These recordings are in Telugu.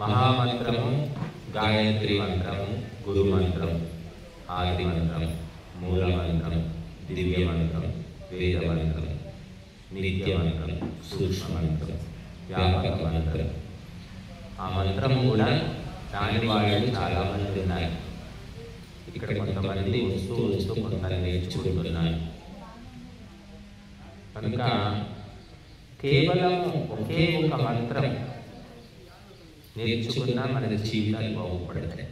మహామంత్రము, గాయత్రి మంత్రము, గురు మంత్రం, ఆది మంత్రం, మూల మంత్రం, దివ్య మంత్రం, వేద మంత్రం, నిత్య మంత్రం, సూక్ష్మ మంత్రం, వ్యాపక మంత్రం. ఆ మంత్రం కూడా రాని వాళ్ళు చాలామంది ఉన్నారు. ఇక్కడ కొంతమంది వస్తూ కొంతమంది నేర్చుకుంటున్నారు. కనుక కేవలం ఒకే ఒక మంత్రం నేర్చుకున్నా మన జీవితాలు బాగుపడతాయి.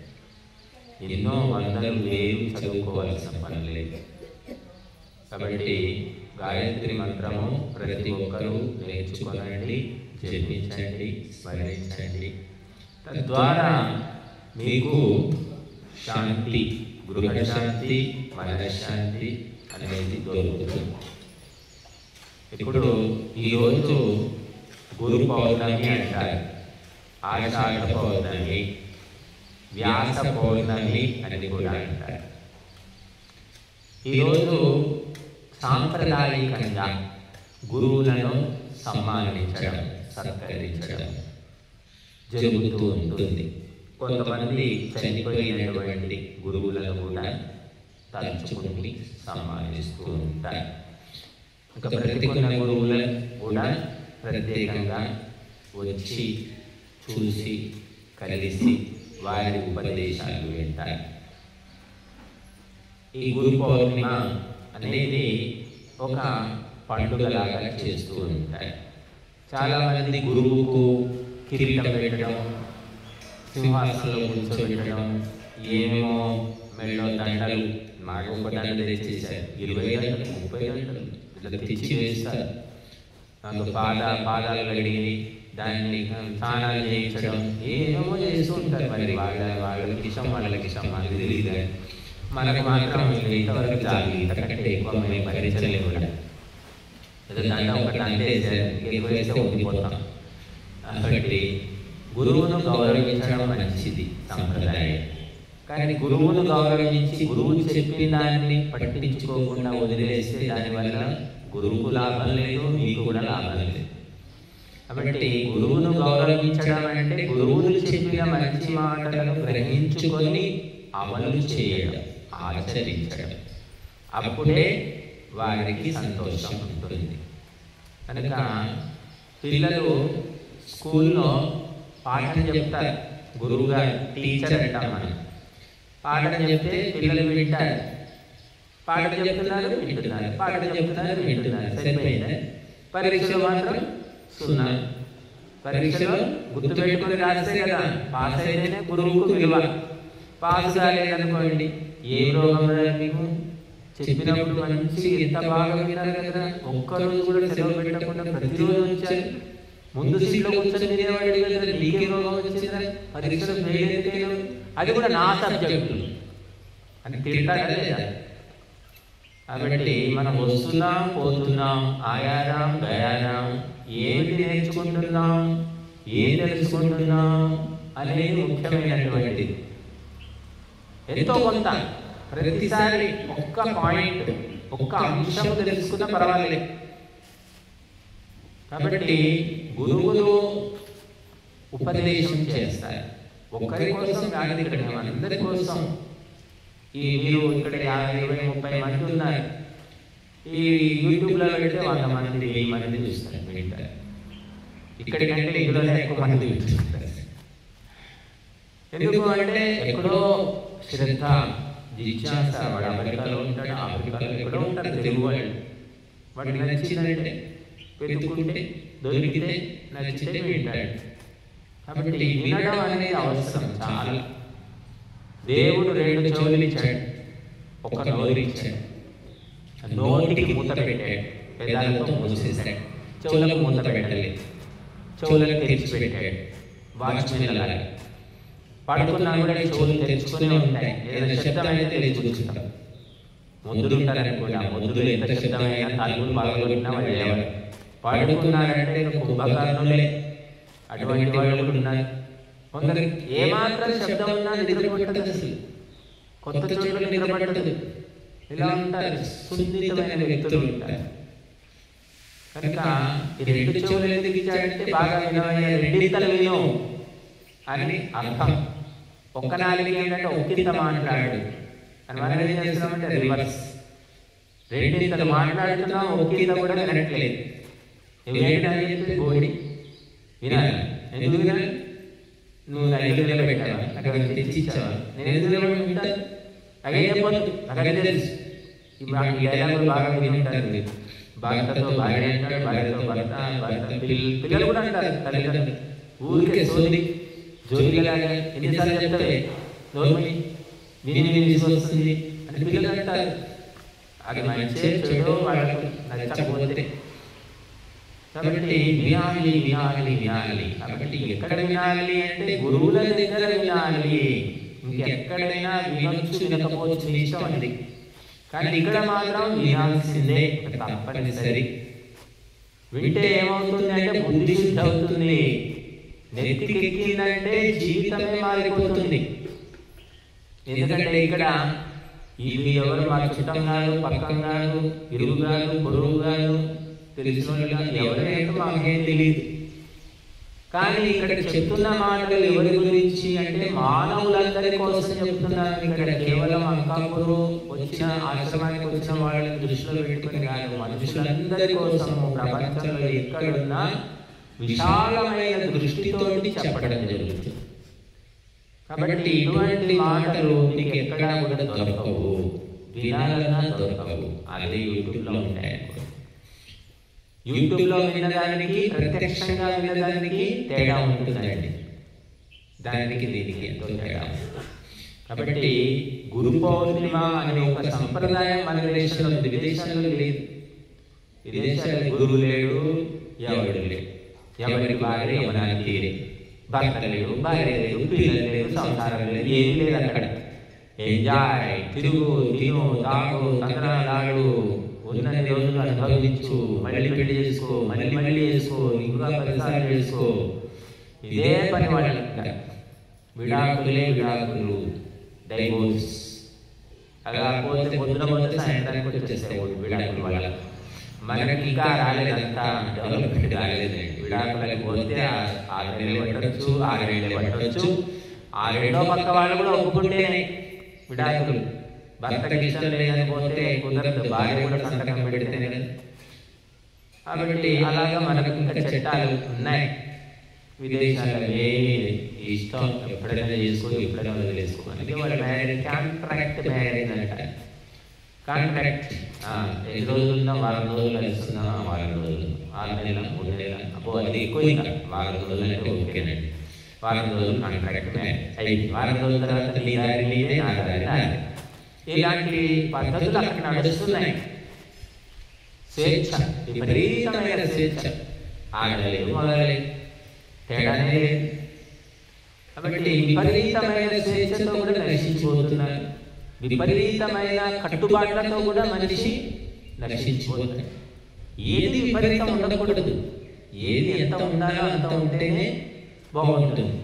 ఎన్నో వందలు వేలు చదువుకోవాల్సిన పని లేదు. కాబట్టి గాయత్రి మంత్రము ప్రతి ఒక్కరూ నేర్చుకోనండి, జపించండి, స్మరించండి. తద్వారా మీకు శాంతి, గృహశాంతి, మనశ్శాంతి అనేది దొరుకుతుంది. ఇప్పుడు ఈరోజు గురు పౌర్ణమి అంటారు, ఆషాఢ పౌర్ణమి, వ్యాస పౌర్ణమి అని కూడా అంటారు. ఈరోజు సాంప్రదాయికంగా గురువులను సన్మానించడం, సత్కరించడం జరుగుతూ ఉంటుంది. కొంతమంది చనిపోయినటువంటి గురువులను కూడా తలుచుకుని సన్మానిస్తూ ఉంటారు. ఇక బ్రతికున్న గురువులను కూడా ప్రత్యేకంగా వచ్చి చూసి కలిసి వారి ఉపదేశాలు వింటారు. ఈ గురు పౌర్ణిమ అనేది ఒక పండుగలాగా చేస్తూ ఉంటారు. చాలామంది గురువుకు కిరీటం పెట్టడం, సింహాసనంలో కూర్చోబెట్టడం, ఏమేమో మెళ్ళో దండలు, మాకు ఒక దండ తెచ్చేసారు, 20 దండలు, 30 దండలు ఇలా తెచ్చి వేస్తారు. నాకు పాదాలు కడిగి దాన్ని స్నానాలు చేయించడం, ఏమేమో చేస్తూ ఉంటారు. మరి వాళ్ళకి ఇష్టం, వాళ్ళకి ఇష్టం, మనకి తెలియదు. మనకు మాత్రం ఇంతవరకు చాలు, ఇంతకంటే ఎక్కువ మేము భరించలేము కూడా. దండ ఒకటి అంటే ఎక్కువ వేస్తే ఉండిపోతాం. కాబట్టి గురువును గౌరవించడం మంచిది సంప్రదాయం. కానీ గురువును గౌరవించి గురువు చెప్పిన దాన్ని పట్టించుకోకుండా వదిలేస్తే దానివల్ల గురువుకు లాభం లేదు, మీకు కూడా లాభం లేదు. కాబట్టి గురువును గౌరవించడం అంటే గురువులు చెప్పిన మంచి మాటలను గ్రహించుకొని అమలు చేయడం, ఆచరించడం. అప్పుడే వారికి సంతోషం ఉంటుంది. కనుక పిల్లలు స్కూల్లో పాఠం చెప్తారు, గురువుగారు, టీచర్ అంటాం మనం. పాఠం చెప్తే పిల్లలు వింటారు. పాఠం చెప్తున్నారు, వింటున్నారు, పాఠం చెప్తున్నారు, వింటున్నారు, సరిపోయిందా? పరీక్షలో మాత్రం 0. పరీక్షలో గుర్తుపెట్టుకుని రాస్తే కదా పాస్ అయితేనే గురువుకు విలువ. పాస్ కాలేదనుకోండి, ఏ రోగం మీకు చెప్పినప్పుడు మంచి ఎంత బాగా విన్నారు కదా, ఒక్కరోజు కూడా సెలవు పెట్టకుండా ప్రతిరోజు వచ్చారు. ముందు సీట్లో కూర్చొని తినేవాడు కదా, నీకే రోగం వచ్చిందా, పరీక్షలు ఫెయిల్ అయితే అది కూడా నా సబ్జెక్టు అని తింటారా లేదా? కాబట్టి మనం వస్తున్నాం, పోతున్నాం, ఆయారాం, గయారాం, ఏమిటి నేర్చుకుంటున్నాం, ఏం తెలుసుకుంటున్నాం అనేది ముఖ్యమైనటువంటిది. ఎంతో కొంత ప్రతిసారి ఒక్క పాయింట్, ఒక్క అంశం తెలుసుకున్నా పర్వాలేదు. కాబట్టి గురువులు ఉపదేశం చేస్తారు, ఒక్కరి కోసం కాదు, ఇక్కడ అందరి కోసం. మీరు ఇక్కడ 50, 20, 30 మంది ఉన్నారు. ఈ యూట్యూబ్లో పెడితే 100 మంది, 1000 మంది చూస్తారు, వింటారు. ఇక్కడికంటే ఇందులోనే ఎక్కువ మంది చూస్తారు. ఎందుకు అంటే ఎక్కడో శ్రద్ధ, జిజ్ఞాస. వాడు అమెరికాలో ఉంటాడు, ఆఫ్రికాలో ఎక్కడో ఉంటారు తెలుగు వాళ్ళు. వాడికి నచ్చిందంటే వెతుక్కుంటే, దొరికితే, నచ్చితే వింటాడు. కాబట్టి వినడం అనేది అవసరం చాలా. దేవుడు 2 చెవులు ఇచ్చాడు, ఒక నోరు ఇచ్చాడు. నోటికి మూత పెట్టాడు, పెదాలతో మూసేశాడు. చెవులకు మూత పెట్టలేదు, చెవులకు తెరిచి పెట్టాడు. వాచ్మెన్ లాగా పడుకున్నా కూడా చెవులు తెరుచుకునే ఉంటాయి. ఏదైనా శబ్దమైనా తెలిసి కూర్చుంటాం. మొద్దులు ఉంటారనుకోండి, మొద్దులు ఎంత శబ్దమైనా తలుపులు పగలగొట్టినా వాళ్ళు లేవాలి. పడుకున్నారంటే కుంభకర్ణులే, అటువంటి వాళ్ళు కూడా ఉన్నారు. కొందరికి ఏమాత్రం శబ్దం ఉన్నా నిద్రపట్టదు, అసలు కొత్త చోట్ల నిద్రపట్టదు. ఇలా ఉంటారు, సున్నితమైన వ్యక్తులు ఉంటారు. కనుక ఈ 2 చెవులు ఎందుకు ఇచ్చాడంటే బాగా వినవయ్యా, 2 విను అని అర్థం. ఒక్క నాలుగు ఏంటంటే ఒక్కింత మాట్లాడు అని మనం ఏం చేస్తున్నామంటే రివర్స్. రెండింతలు మాట్లాడుతున్నాం, ఒక్కింత కూడా వినట్లేదు. నువ్వేంటని చెప్పి బోడి వినాలి. ఎందుకు వినాలి? నువ్వు నైలు నిలబెట్టావా, అక్కడ తెచ్చిచ్చావా, నేను ఎందుకు వింటాను? అదే చెప్పొద్దు, అక్కడే తెలుసు. ఈ డైలాగులు బాగా వింటారు మీరు. భర్తతో భార్య అంటాడు, భార్యతో భర్త, భర్త పిల్లలు కూడా అంటారు తల్లిదండ్రులు. ఊరికే సోది జోలిలాగా ఎన్నిసార్లు చెప్తావే నోర్మి విని వస్తుంది అని పిల్లలు అంటారు. అది మంచి చెడు వాళ్ళకు నచ్చకపోతే. కాబట్టి వినాలి వినాలి వినాలి. కాబట్టి ఎక్కడ వినాలి అంటే గురువుల దగ్గర వినాలి. ఇంకెక్కడైనా వినొచ్చు వినకపోవచ్చు నీ ఇష్టం అది. కానీ ఇక్కడ మాత్రం వినాల్సిందే, తప్పనిసరి. వింటే ఏమవుతుంది అంటే బుద్ధి శుద్ధి అవుతుంది. నెత్తికెక్కిందంటే జీవితమే మారిపోతుంది. ఎందుకంటే ఇక్కడ ఇవి ఎవరు మా చుట్టం కాదు, పక్కం కాదు, ఇరుగు కాదు, పొరుగు కాదు, తెలిసిన వాళ్ళు కాదు, ఎవరైనా మాకేం తెలియదు. కానీ ఇక్కడ చెప్తున్న మాటలు ఎవరి గురించి అంటే మానవులందరి కోసం చెప్తున్నాను. ఇక్కడ కేవలం అంకాపురు వచ్చిన ఆశ్రమానికి వచ్చిన వాళ్ళని దృష్టిలో పెట్టుకుని కాదు, మనుషులందరి కోసము ప్రపంచంలో ఎక్కడున్నా విశాలమైన దృష్టితోటి చెప్పడం జరుగుతుంది. కాబట్టి ఇటువంటి మాటలు మీకు ఎక్కడా కూడా దొరకవు, వినాలన్నా దొరకవు. అదే యూట్యూబ్లో ఉంటాయి. యూట్యూబ్లో వినదానికి ప్రత్యక్షంగా వినదానికి తేడా ఉంటుందండి. దానికి దీనికి ఎంతో తేడా ఉంటుంది. కాబట్టి గురు పౌర్ణిమ అనే ఒక సంప్రదాయం మన దేశంలో ఉంది, విదేశాల్లో లేదు. విదేశాల్లో గురువు లేడు, ఎవడు లేడు, ఎవరికి భార్య ఎవరానికి తీరే, భర్త లేడు, భార్య లేదు, పిల్లలు లేదు, సంసారం లేదు, ఏం లేదు. అక్కడ ఎంజాయ్, తిరుగు, తిను, తాగు, తంత్రాలు, ఉన్నన్ని రోజులు అనుభవించు, మళ్ళీ పెళ్లి చేసుకో, మళ్ళీ చేసుకో, ఇంకా పరిసరాలు చేసుకో. ఇదే పని వాళ్ళు. విడాకులే విడాకులు, డైవోర్స్. అలా పోతే పొద్దున పోతే సాయంత్రానికి వచ్చేస్తాయి విడాకులు వాళ్ళ. మనకి ఇంకా రాలేదంతా, డెవలప్మెంట్ కాలేదండి. విడాకులకు పోతే 6 నెలలు పట్టవచ్చు, 6 నెలలు పట్టవచ్చు. ఆ రెండో పక్క వాళ్ళు కూడా ఒప్పుకుంటేనే విడాకులు. భర్తకి ఇష్టం లేదని పోతే కుదరదు, భార్య కూడా సంతకం పెడితేనే కదా. కాబట్టి అలాగా మనకు ఇంకా చట్టాలు ఉన్నాయి. విదేశాల్లో ఇష్టం ఎప్పుడైనా చేసుకో, ఎప్పుడైనా వదిలేసుకో. అందుకే వాళ్ళు మ్యారేజ్ కాంట్రాక్ట్ మ్యారేజ్ అంటారు. కాంట్రాక్ట్ ఎన్ని రోజులున్నా, వారం రోజులు కలుస్తున్నా, వారం రోజులు, 6 నెలలు, 3 నెలలు, అబ్బో అది ఎక్కువ. ఇంకా వారం రోజులు అంటే ఓకేనండి. వారం రోజులు కాంట్రాక్ట్ మ్యారేజ్ అయింది. వారం రోజుల తర్వాత నీ దారి నీదే, నా దారి నాదే. ఇలాంటి పద్ధతులు అక్కడ నడుస్తున్నాయి. స్వేచ్ఛ, విపరీతమైన స్వేచ్ఛ. ఆడలేదు, మొదలలేదు, తేడానే లేదు. కాబట్టి విపరీతమైన స్వేచ్ఛతో కూడా నశించిపోతున్నారు. విపరీతమైన కట్టుబాట్లతో కూడా మనిషి నశించిపోతున్నాడు. ఏది విపరీతం ఉండకూడదు, ఏది ఎంత ఉండాలో అంత ఉంటేనే బాగుంటుంది.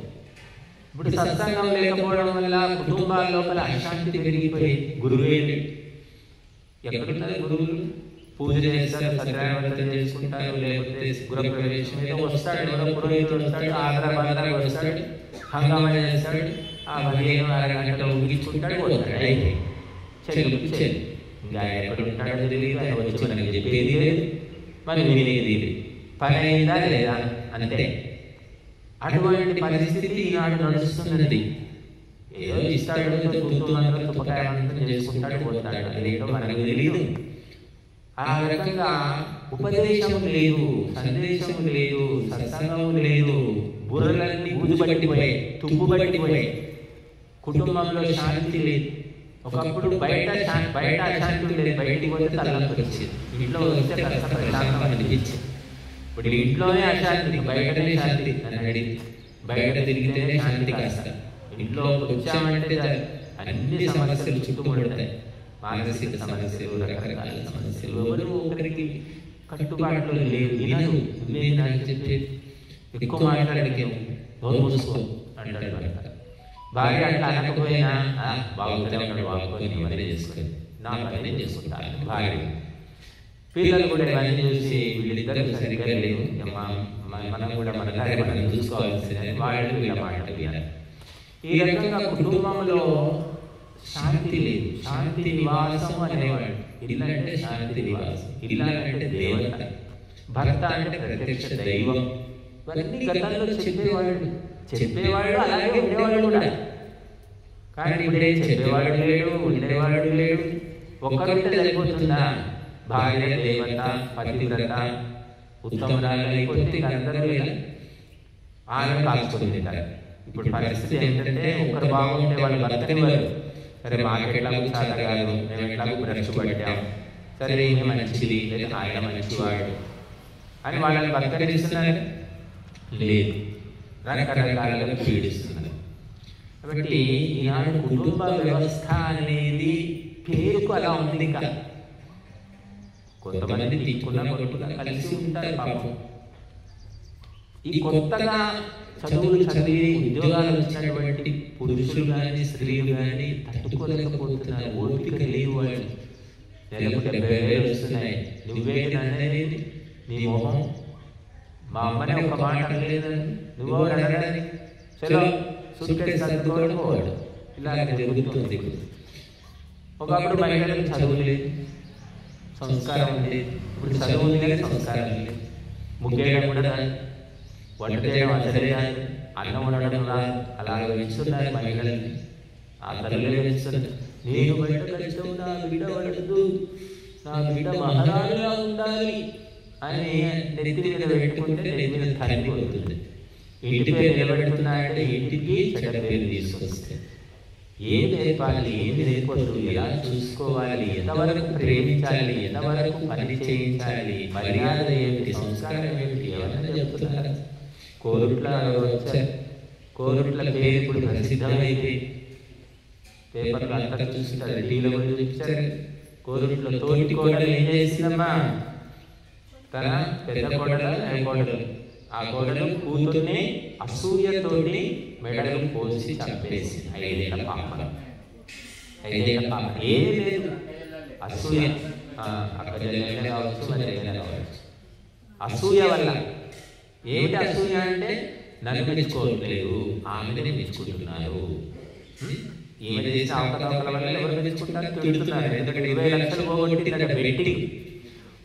ఇప్పుడు సత్సంగం లేకపోవడం వల్ల కుటుంబాల లోపల అశాంతి పెరిగిపోయి గురువే ఎక్కడున్నారు గురువులు? పూజ చేస్తారు, సత్యనారాయణ చేసుకుంటారు, లేకపోతే గృహప్రవేశం ఏదో వస్తాడు, ఎవరో పురోహితుడు వస్తాడు, ఆగ్రహ వస్తాడు, హంగామా చేస్తాడు, ఆ 15 గంటలు ముగించుకుంటాడు, పోతాడు. అయితే చెల్లు చెల్లు ఇంకా ఎక్కడ ఉంటాడో తెలియదు, ఆయన వచ్చి మనకి చెప్పేది లేదు, మనం వినేది లేదు. పని అయిందా లేదా అంతే. అటువంటి పరిస్థితి ఈనాడు నడుస్తున్నది. ఏదో ఇస్తాడు, తుపకాయ చేసుకుంటాడు, పోతాడు. అదేంటో మనకు తెలియదు. ఆ రకంగా ఉపదేశం లేదు, సందేశం లేదు, సత్సంగం లేదు. బుర్రలన్నీ బుద్ధిపట్టిపోయాయి, తుప్పుబట్టిపోయాయి. కుటుంబంలో శాంతి లేదు. ఒకప్పుడు బయట అశాంతి ఉండేది, బయటికి పోతే తలనొప్పి వచ్చేది, ఇంట్లో వస్తే కాస్త ప్రశాంతం అనిపించింది. ఇప్పుడు ఇంట్లోనే అశాంతి, బయటనే శాంతి అని అడిగి, బయట తిరిగితేనే శాంతి కాస్త. ఇంట్లో వచ్చామంటే అన్ని సమస్యలు చుట్టుముడతాయి. మానసిక సమస్యలు, రకరకాల సమస్యలు. ఎవరు ఒకరికి కట్టుబాట్లు లేవు, వినరు. నాకు చెప్పే ఎక్కువ మాట్లాడకేమో, నోరు మూసుకో అంటాడు భర్త. భార్య అట్లా అనకపోయినా బాగుంటుంది అన్నాడు, బాగుంటుంది, ఇవన్నీ చేసుకొని నా పని చేసుకుంటాను భార్య. పిల్లలు కూడా ఇవన్నీ చూసి వీళ్ళిద్దరు సరిగ్గా లేవు, మనం కూడా మన దారి మనం చూసుకోవాల్సిందే, వాళ్ళు వీళ్ళ మాట వినాలి. ఈ రకంగా కుటుంబంలో శాంతి లేదు. శాంతి నివాసం అనేవాడు. ఇల్లు అంటే శాంతి నివాసం, ఇల్లు అంటే దేవత, భర్త అంటే ప్రత్యక్ష దైవం. ఇవన్నీ గతంలో చెప్పేవాళ్ళు అలాగే ఉండేవాళ్ళు కూడా. కానీ ఇప్పుడే చెప్పేవాడు లేడు, ఉండేవాడు లేడు. ఒక్కరుంటే సరిపోతుందా? భార్య దేవత, పతివ్రత, ఉత్తమరాలు అయిపోతే అందరూ ఆమె కాల్చుకొని తింటారు. ఇప్పుడు పరిస్థితి ఏంటంటే ఒక్కరు బాగుంటే వాళ్ళు బతకనివ్వరు. సరే మాకెట్లాగూ చాత కాదు, మేము ఎట్లాగూ బ్రష్ పట్టాం, సరే ఈమె మంచిది లేదా ఆయన మంచివాడు అని వాళ్ళని బతకరిస్తున్నారు. లేదు, రకరకాలుగా పీడిస్తున్నారు. కాబట్టి ఈనాడు కుటుంబ వ్యవస్థ అనేది పేరుకు అలా ఉంది. ఇంకా కొంతమంది తిక్కున్న కొట్టుగా కలిసి ఉంటారు పాపం. ఈ కొత్తగా చదువులు చదివి ఉద్యోగాలు వచ్చినటువంటి పురుషులు కానీ స్త్రీలు కానీ తట్టుకోలేకపోతున్నారు. ఓపిక లేదు వాళ్ళు. నెలకు 70,000 వస్తున్నాయి, నువ్వేంటి అనేది నీ మొహం. మా అమ్మనే ఒక మాట అనలేదని నువ్వు అనడానికి చలో సుట్కేసి సర్దుకోవడం పోవడం ఇలాగ జరుగుతుంది. ఒకప్పుడు మహిళలకు చదువు లేదు, సంస్కారం లేదు. ఇప్పుడు చదువు లేదు, సంస్కారం లేదు. ముగ్గేయడం కూడా రాదు, వంట చేయడం అసలే రాదు, అన్నం వండడం రాదు. అలాగే పెంచుతున్నారు మహిళల్ని. ఆ తల్లిలో పెంచుతున్నారు. నేను బయట కష్టం, నా బిడ్డ పడద్దు, నా బిడ్డ మహారాజులా ఉండాలి అని నెత్తి మీద పెట్టుకుంటే నెత్తి మీద తల్లి అవుతుంది. ఇంటి పేరు నిలబెడుతున్నాయంటే ఇంటికి చెడ్డ పేరు తీసుకొస్తే ఏం నేర్పాలి, ఏం నేర్పొద్దు, ఎలా చూసుకోవాలి, ఎంతవరకు ప్రేమించాలి, ఎంతవరకు పని చేయించాలి, మర్యాద ఏమిటి, సంస్కారం ఏమిటి, ఎవరైనా చెప్తున్నారు. కోరుట్ల వచ్చారు. కోరుట్ల పేరు ఇప్పుడు ప్రసిద్ధమైంది. పేపర్లు అంతా చూస్తారు, టీవీలో కూడా చూపించారు. కోరుట్ల తోటి కోడలు ఏం చేసిందమ్మా, తన పెద్ద కోడలు కోడలు ఆ కోడలు కూతుర్ని అసూయతోటి మెడలు పోసి చంపేసి 5 ఏళ్ల పాప. 5 ఏళ్ల పాప ఏం లేదు, అసూయ. అక్కడ జరిగిన కావచ్చు, మరి ఏదైనా కావచ్చు. అసూయ వల్ల ఏమిటి అసూయ అంటే నన్ను మెచ్చుకోవట్లేదు, ఆమెనే మెచ్చుకుంటున్నారు. ఈమె చేసిన అవకతవకల వల్ల ఎవరు మెచ్చుకుంటారు? తిడుతున్నారు. ఎందుకంటే 20 లక్షలు పోగొట్టిందంటే బెట్టింగ్.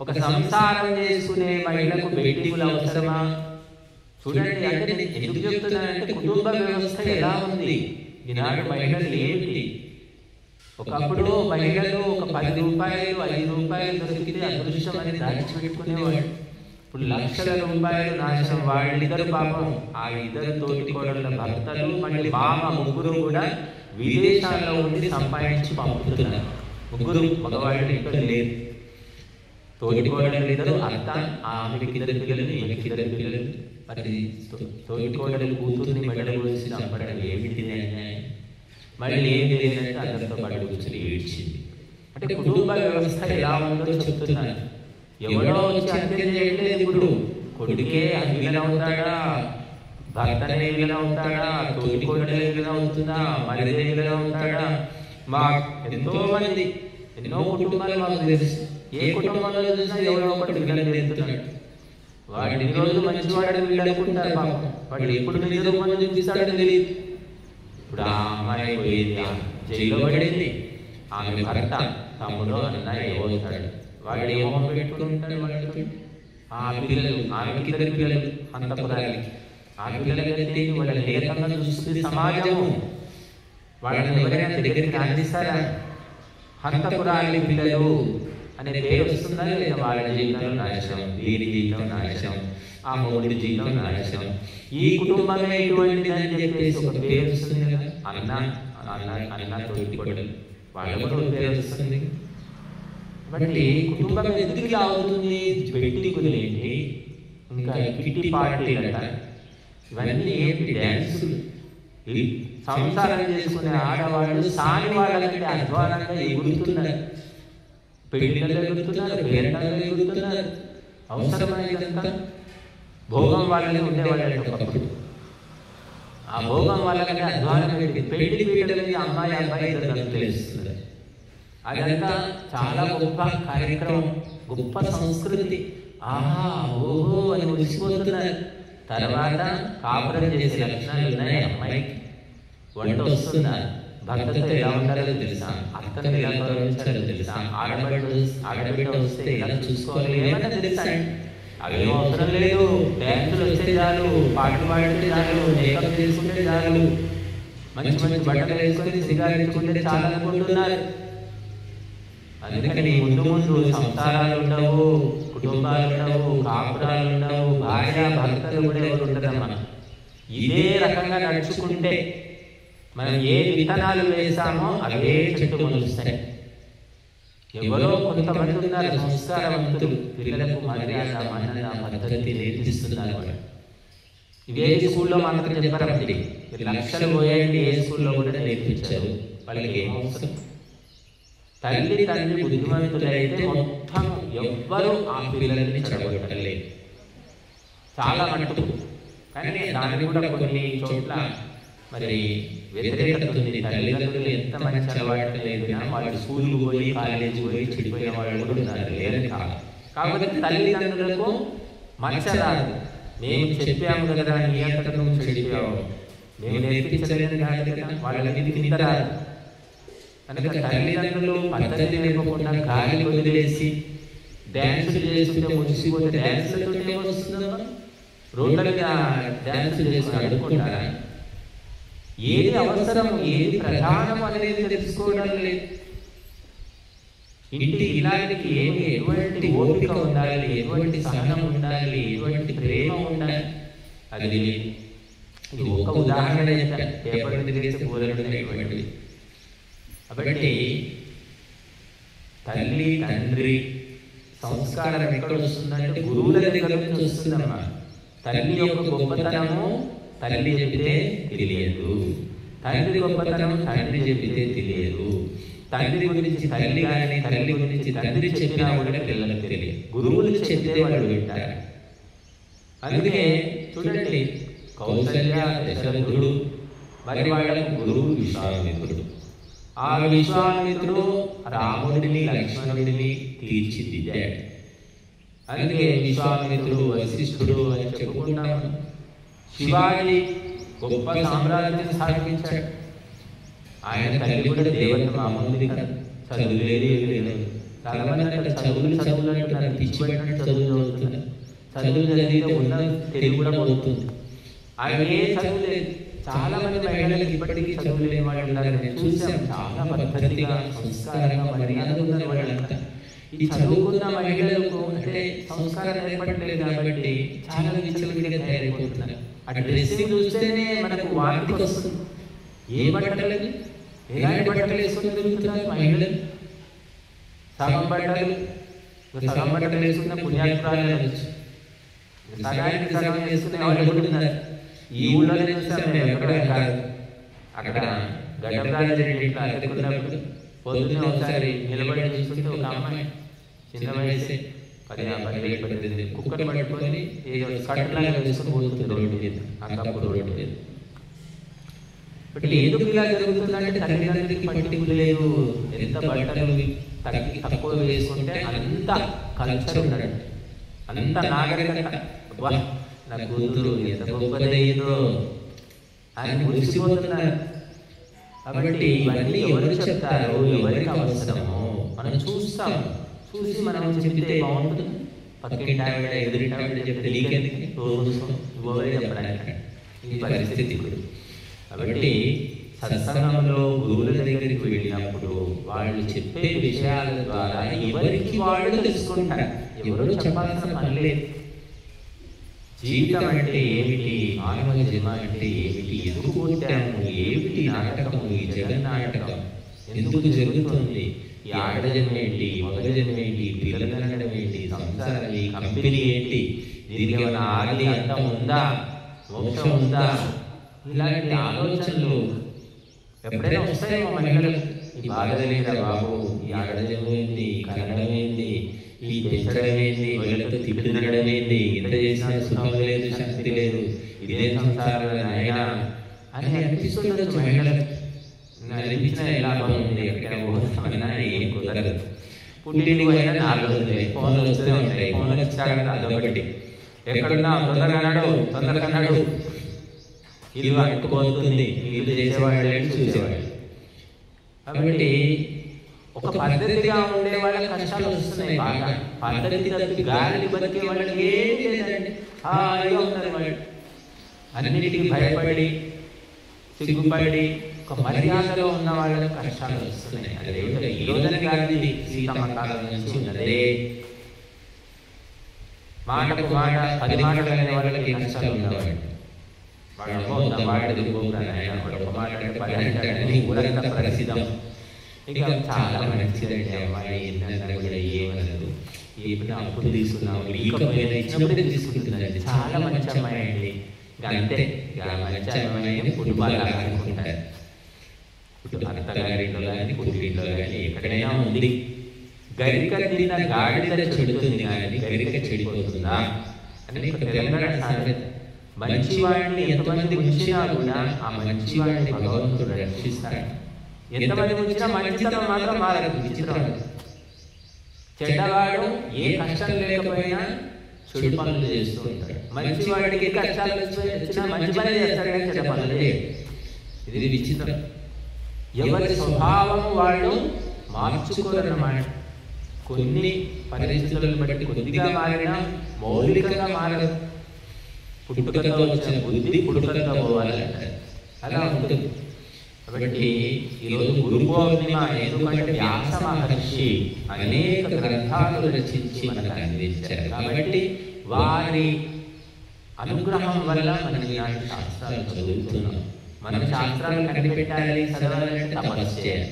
ఒక సంసారం చేసుకునే మహిళకు బెట్టింగ్లు అవసరమా? చూడండి, అంటే నేను ఎందుకు చెప్తున్నానంటే కుటుంబ వ్యవస్థ ఎలా ఉంది ఈనాడు. మహిళలు ఏమిటి? ఒకప్పుడు మహిళలు ఒక 10 రూపాయలు 5 రూపాయలు దొరికితే అదృష్టం అని దాచిపెట్టుకునేవాడు. ఇప్పుడు లక్షల రూపాయలు నాశనం. వాళ్ళిద్దరు పాపం, ఆ ఇద్దరు తోటి కోడళ్ళ భర్తలు మళ్ళీ మామ ముగ్గురు కూడా విదేశాల్లో ఉండి సంపాదించి పంపుతున్నారు. ముగ్గురు మగవాళ్ళు ఇక్కడ లేరు. తోటి కోడళ్ళు ఇద్దరు, అత్త, ఆమెకి 2 పిల్లలు, ఈమెకి 2 పిల్లలు. మరి తోటి కోడలు కూతుర్ని మెడలు వేసి చంపడం ఏమిటి అన్యాయం? మళ్ళీ ఏం తెలియదంటే అందరితో పాటు కూర్చొని ఏడ్చింది. అంటే కుటుంబ వ్యవస్థ ఎలా ఉందో చెప్తున్నాను. ఎవడో వచ్చి హత్య చేయట్లేదు. ఇప్పుడు కొడుకే విలన్ అవుతాడా, భర్తనే విలన్ అవుతాడా, తోటి కోడలే విలన్ అవుతుందా, మరిదే విలన్ అవుతాడా? మా ఎంతో మంది, ఎన్నో కుటుంబాలు మాకు తెలుసు. ఏ కుటుంబంలో చూసినా ఎవరో ఒకటి విలన్ వెళ్తున్నాడు. వాడు ఎన్ని రోజులు మంచివాడని వీళ్ళు అనుకుంటారు పాపం. వాడు ఎప్పుడు నిజం మంది చూపిస్తాడని తెలియదు. ఇప్పుడు ఆ అమ్మాయి పోయింది, జైల్లో పడింది. ఆమె భర్త, తమ్ముడు, అన్న ఏమవుతాడు? వాడు ఏమో పెట్టుకుంటాడు. వాళ్ళకి ఆ పిల్లలు, ఆమెకి 2 పిల్లలు, హంతపురాలకి. ఆ పిల్లలకి వాళ్ళని ఏ రకంగా చూస్తుంది సమాజము? వాళ్ళని ఎవరైనా దగ్గరికి అందిస్తారా? హంతపురాలి పిల్లలు అనే పేరు వస్తుందా లేదా? వాళ్ళ జీవితం నాశనం, వీరి జీవితం నాశనం, ఆ మూడి జీవితం నాశనం. ఈ కుటుంబమే ఇటువంటిది అని చెప్పేసి ఒక పేరు వస్తుంది కదా. అన్న అన్న తోటి కోడలు, వాళ్ళ కూడా పేరు వస్తుంది. కాబట్టి కుటుంబం ఎందుకు ఇలా అవుతుంది? బెట్టింగులు ఏంటి, ఇంకా కిట్టి పార్టీలు అంట, ఇవన్నీ ఏంటి? డ్యాన్సులు. సంసారం చేసుకునే ఆడవాళ్ళు సాని వాళ్ళకంటే అధ్వానంగా ఎగురుతున్నారు. పెళ్లిళ్ళు ఎగురుతున్నారు, పేరెంటాలు ఎగురుతున్నారు. అవసరమైనంత భోగం వాళ్ళని ఉండేవాళ్ళు ఒకప్పుడు. ఆ భోగం వాళ్ళకంటే అధ్వానం ఏంటి? పెళ్లి పీటల మీద అమ్మాయి ఇద్దరు తెలుస్తున్నారు. అదంతా చాలా గొప్ప కార్యక్రమం, గొప్ప సంస్కృతి. ఆహా ఓహో అని మురిసిపోతున్నారు. తర్వాత కాపురం చేసే లక్షణాలు ఉన్నాయి అమ్మాయికి, వంట వస్తుందా, భర్తతో ఎలా ఉండాలో తెలుసా, అత్తను ఎలా గౌరవించాలో తెలుసా, ఆడబిడ్డ వస్తే ఎలా చూసుకోవాలి ఏమైనా తెలుసా? అవేం అవసరం లేదు, డ్యాన్సులు వస్తే చాలు, పాటలు పాడితే చాలు, మేకప్ చేసుకుంటే చాలు, మంచి మంచి బట్టలు వేసుకొని సింగారించుకుంటే చాలా అనుకుంటున్నారు. అందుకని ముందు ముందు సంసారాలు ఉండవు, కుటుంబాలు ఉండవు, కాపురాలు ఉండవు, భార్య భర్తలు కూడా ఎవరు ఉండదమ్మా. ఇదే రకంగా నడుచుకుంటే మనం ఏ విత్తనాలు వేసామో అవే చెట్టు మొలుస్తాయి. ఎవరో కొంతమంది ఉన్నారు సంస్కారవంతులు, పిల్లలకు మర్యాద మన్నన పద్ధతి నేర్పిస్తున్నారు. వాళ్ళు ఇవే స్కూల్లో మాత్రం చెప్పారండి, లక్షలు పోయండి ఏ స్కూల్లో కూడా నేర్పించారు. వాళ్ళకి ఏం అవసరం? తల్లి తండ్రి బుద్ధిమంతులైతే మొత్తం ఎవ్వరూ ఆ పిల్లల్ని చెడగొట్టలేదు, చాలా మట్టుకు. కానీ దాన్ని కూడా కొన్ని చోట్ల మరి వ్యతిరేకత ఉంది. తల్లిదండ్రులు ఎంత మంచి అలవాటు లేదునా వాళ్ళు స్కూల్కి పోయి కాలేజీ పోయి చెడిపోయిన వాళ్ళు కూడా ఉన్నారు, లేదని కాదు. కాబట్టి తల్లిదండ్రులకు మంచి రాదు. మేము చెప్పాము కదా, నీ అంతట నువ్వు చెడిపోయావు, మేము నేర్పించలేదు కాదు కదా, వాళ్ళని తింటారు. కనుక తల్లిదండ్రులు పద్ధతి లేకుండా గాలి వదిలేసి డ్యాన్సులు చేస్తుంటే ముగిసిపోతే డ్యాన్సులతో ఏమొస్తుందమ్మా? రోడ్ల మీద డ్యాన్సులు చేసి అడుక్కుంటారా? ఏది అవసరం ఏది ప్రధానం అనేది తెలుసుకోవడం లేదు. ఇంటి ఇలాంటికి ఏమి ఎటువంటి ఓపిక ఉండాలి, ఎటువంటి సహనం ఉండాలి, ఎటువంటి ప్రేమ ఉండాలి, అది లేదు. ఇది ఒక ఉదాహరణ చెప్పాను, పేపర్ తిరిగేస్తే పోలేటువంటిది. కాబట్టి తల్లి తండ్రి సంస్కారం ఎక్కడ వస్తుందంటే గురువుల దగ్గర నుంచి వస్తుందమ్మా. తల్లి యొక్క గొప్పతనము తల్లి చెబితే తెలియదు, తండ్రి గొప్పతనం తండ్రి చెబితే తెలియదు. తండ్రి గురించి తల్లి కానీ తల్లి గురించి తండ్రి చెప్పినా కూడా పిల్లలకు తెలియదు, గురువులు చెప్తే వాళ్ళు వింటారు. అందుకే చూడండి, కౌసల్య దశరథుడు, మరి వాళ్ళకు గురువు విశ్వామిత్రుడు. ఆ విశ్వామిత్రుడు రాముడిని లక్ష్మణుడిని తీర్చిదిద్దాడు. అందుకే విశ్వామిత్రుడు వశిష్ఠుడు అని చెప్పుకుంటాము. శివాజీ గొప్ప సామ్రాజ్యం స్థాపించాడు. ఆయన తల్లి కూడా దేవత మామూలు కాదు, చదువు లేదు. చాలా మంది అంటే చదువులు అంటున్నారు, పిచ్చి పట్టినట్టు చదువులు చదువుతున్నారు. చదువు చదివితే ఉన్న తెలుగు కూడా పోతుంది. ఆయన ఏ చదువు లేదు. చాలా మంది మహిళలకు ఇప్పటికీ చదువు లేని వాళ్ళు ఉన్నారు. నేను చూసాను, చాలా పద్ధతిగా సంస్కారంగా మర్యాద ఉన్న వాళ్ళంతా. ఈ చదువుకున్న మహిళలకు అంటే సంస్కారం ఏర్పడలేదు కాబట్టి చాలా విచ్చలవిడిగా తయారైపోతున్నారు. ఆ డ్రెస్సింగ్ చూస్తేనే మనకు వాటికి వస్తుంది. ఏ బట్టలు, ఎలాంటి బట్టలు వేసుకుని తిరుగుతున్నారు మహిళలు? సగం బట్టలు వేసుకున్న పుణ్యాత్రాలు అనొచ్చు, సగానికి సగం వేసుకునే వాళ్ళు కూడా ఉన్నారు. ఈ ఊళ్ళోనే చూసాం మేము, ఎక్కడ కాదు. అక్కడ గడ్డరాజరెడ్డి ఇంట్లో అద్దెకున్నప్పుడు పొద్దున్నే ఒకసారి నిలబడి చూస్తుంటే ఒక అమ్మాయి చిన్న వయసే 18 కుక్కను పట్టుకొని ఏదో కట్టులాగా వేసుకుని పోతుంది రోడ్డు మీద, అంకప్పుడు రోడ్డు మీద. బట్ ఎందుకు ఇలా జరుగుతుందంటే తల్లిదండ్రులకి పట్టింపు లేదు. ఎంత బట్టలు తక్కువ వేసుకుంటే అంత కల్చర్ ఉన్నాడు, అంత నాగరికత. నా కూతురు ఎంత గొప్పదయ్యిందో అని మురిసిపోతున్నారు. కాబట్టి ఇవన్నీ ఎవరు చెప్తారో, ఎవరికి అవసరమో మనం చూస్తాం. చూసి మనం చెప్తే బాగుంటుంది. పక్కింటి ఆవిడ ఎదురింటి ఆవిడ చెప్తే నీకెందుకు రోజు ఇవ్వవే చెప్పడానికి ఈ పరిస్థితి. కాబట్టి సత్సంగంలో గురువుల దగ్గరికి వెళ్ళినప్పుడు వాళ్ళు చెప్పే విషయాల ద్వారా ఎవరికి వాళ్ళు తెలుసుకుంటారు. ఎవరో చెప్పాల్సిన పని లేదు. జీవితం అంటే ఏమిటి, మానవ జన్మ అంటే ఏమిటి, ఎందుకు పుట్టాము, ఏమిటి నాటకము, ఈ జగన్నాటకం ఎందుకు జరుగుతుంది, ఈ ఆడ జన్మ ఏంటి, మగ జన్మ ఏంటి, పిల్లలు కనడం ఏంటి, సంసారం ఈ కంపెనీ ఏంటి, దీనికి ఏమైనా ఆది అంతం ఉందా, మోక్షం ఉందా, ఇలాంటి ఆలోచనలు ఎప్పుడైనా వస్తాయేమో మహిళలు. ఈ బాధ లేదా బాబు, ఈ ఆడ జన్మ ఏంది, కనడం ఏంది, ఈ పెంచడం ఏంది, వీళ్ళతో తిప్పి తినడం ఏంది, ఎంత చేసినా సుఖం లేదు, శాంతి లేదు, ఇదే సంసారం అయినా అని అనిపిస్తుండొచ్చు మహిళలకు. అనిపించిన ఎలా బాగుంది, ఎక్కడికైనా పోతామన్నా ఏం కుదరదు. పుట్టింటికి పోయినా 400 ఫోన్లు వస్తూనే ఉంటాయి. ఫోన్లు వచ్చాక అదొకటి, ఎక్కడున్నా తొందరగా నడు ఇల్లు అంటుకుపోతుంది, ఇల్లు చేసేవాళ్ళు చూసేవాళ్ళు. కాబట్టి ఒక పద్ధతిగా ఉండే వాళ్ళకి కష్టాలు వస్తున్నాయి బాగా. పద్ధతి తప్పి గాలి బతికే వాళ్ళకి ఏమీ లేదండి, హాయిగా ఉన్నారు వాళ్ళు. అన్నిటికీ భయపడి సిగ్గుపడి ఒక మర్యాదలో ఉన్న వాళ్ళకి కష్టాలు వస్తున్నాయి. అదేమిటో ఈ రోజున గాంధీ సీతమ్మ కాలం నుంచి ఉన్నదే. మాటకు మాట 10 మాటలు అనే వాళ్ళకి కష్టాలు ఉండేవాళ్ళు. వాళ్ళు వాడు ఒక మాట అంటే 10 అంటాడని ఊరంతా ప్రసిద్ధం. ఇక చాలా మంచిదండి అమ్మాయి, ఏంటంటే కూడా ఏమనదు, ఏమైనా అప్పుడు తీసుకున్నాము ఇకపోయినా ఇచ్చినప్పుడే తీసుకుంటుందండి, చాలా మంచి అమ్మాయి అండి. అంతే, మంచి అమ్మాయి ఫుట్బాల్ ఆడుకుంటారు. అత్తగారింట్లో కానీ పుట్టింట్లో కానీ ఎక్కడైనా ఉంది. గరిక తిన్న గాడిద చెడుతుంది కానీ గరిక చెడిపోతుందా అని తెలంగాణ సామెత. మంచివాడిని ఎంతమంది ఉంచినా కూడా ఆ మంచివాడిని భగవంతుడు రక్షిస్తాడు. ఎంతమంది ఉంచినా మంచితనం మాత్రం మారదు. విచిత్రం. చెడ్డవాడు ఏ కష్టం లేకపోయినా చెడు పనులు చేస్తూ ఉంటాడు. మంచివాడికి ఏ కష్టాలు వచ్చినా మంచి పని చేస్తాడు కానీ చెడ్డ పనులు చేయడు. ఇది విచిత్రం. ఎవరి స్వభావం వాళ్ళు మార్చుకోరన్నమాట. కొన్ని పరిస్థితులను బట్టి కొద్దిగా మారినా మౌలికంగా మారదు. పుట్టుకతో వచ్చిన బుద్ధి పుట్టుకతో పోవాలంటారు, అలా ఉంటుంది. కాబట్టి ఈరోజు గురు పౌర్ణిమ. ఎందుకంటే వ్యాస మహర్షి అనేక గ్రంథాలు రచించి మనకు అందించారు. కాబట్టి వారి అనుగ్రహం వల్ల మనం ఇలాంటి శాస్త్రాలు చదువుతున్నాం. మనం శాస్త్రాలు కనిపెట్టాలి, చదవాలంటే తపస్సు చేయాలి.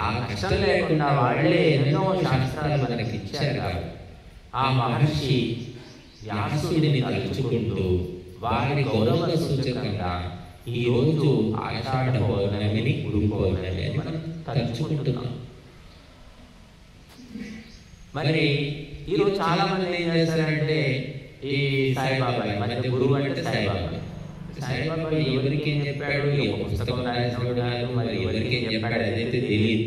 ఆ కష్టం లేకుండా వాళ్ళే ఎన్నో శాస్త్రాలు మనకి ఇచ్చారు. కాబట్టి ఆ మహర్షి వ్యాసుడిని తలుచుకుంటూ వారి గౌరవ సూచకంగా ఈరోజు ఆషాఢ పౌర్ణమిని గురు పౌర్ణమి అని మనం తలుచుకుంటున్నాం. మరి ఈరోజు చాలా మంది ఏం చేస్తారంటే ఈ సాయిబాబా, మన గురువు అంటే సాయిబాబా. సాయిబాబా ఎవరికి ఏం చెప్పాడు, ఒక పుస్తకం రాసినప్పుడు కాదు, మరి ఎవరికి ఏం చెప్పాడు అదైతే తెలియదు.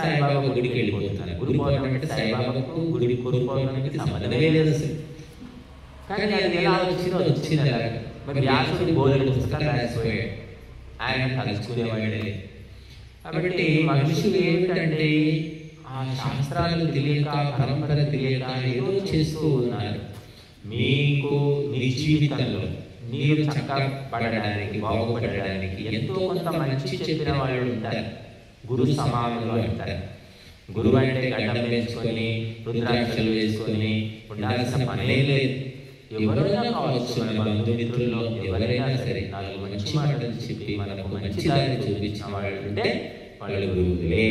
సాయిబాబా గుడికి వెళ్ళిపోతున్నారు. గురు పౌర్ణమి అంటే సాయిబాబాకు గురు పౌర్ణమికి సంబంధమే లేదు అసలు. కానీ అది ఎలా వచ్చింది అలాగే. మరి వ్యాసుడి బోధన పుస్తకాలు రాసిపోయాడు, ఆయన తలుచుకునేవాడే. కాబట్టి మనుషులు ఏమిటంటే ఆ శాస్త్రాలు తెలియక, పరంపర తెలియక ఏదో చేస్తూ ఉన్నారు. మీకు మీ జీవితంలో మీరు చక్కబడడానికి, బాగుపడడానికి ఎంతో కొంత మంచి చెప్పిన వాళ్ళు ఉంటారు. గురు సమానులు అంటారు. గురువు అంటే గడ్డం వేసుకొని రుద్రాక్షలు వేసుకొని ఉండాల్సిన పనే లేదు. ఎవరైనా కావచ్చు, మన బంధుమిత్రుల్లో ఎవరైనా సరే 4 మంచి మాటలు చెప్పి మనకు మంచి దారి చూపించిన వాళ్ళు అంటే వాళ్ళు గురువులే.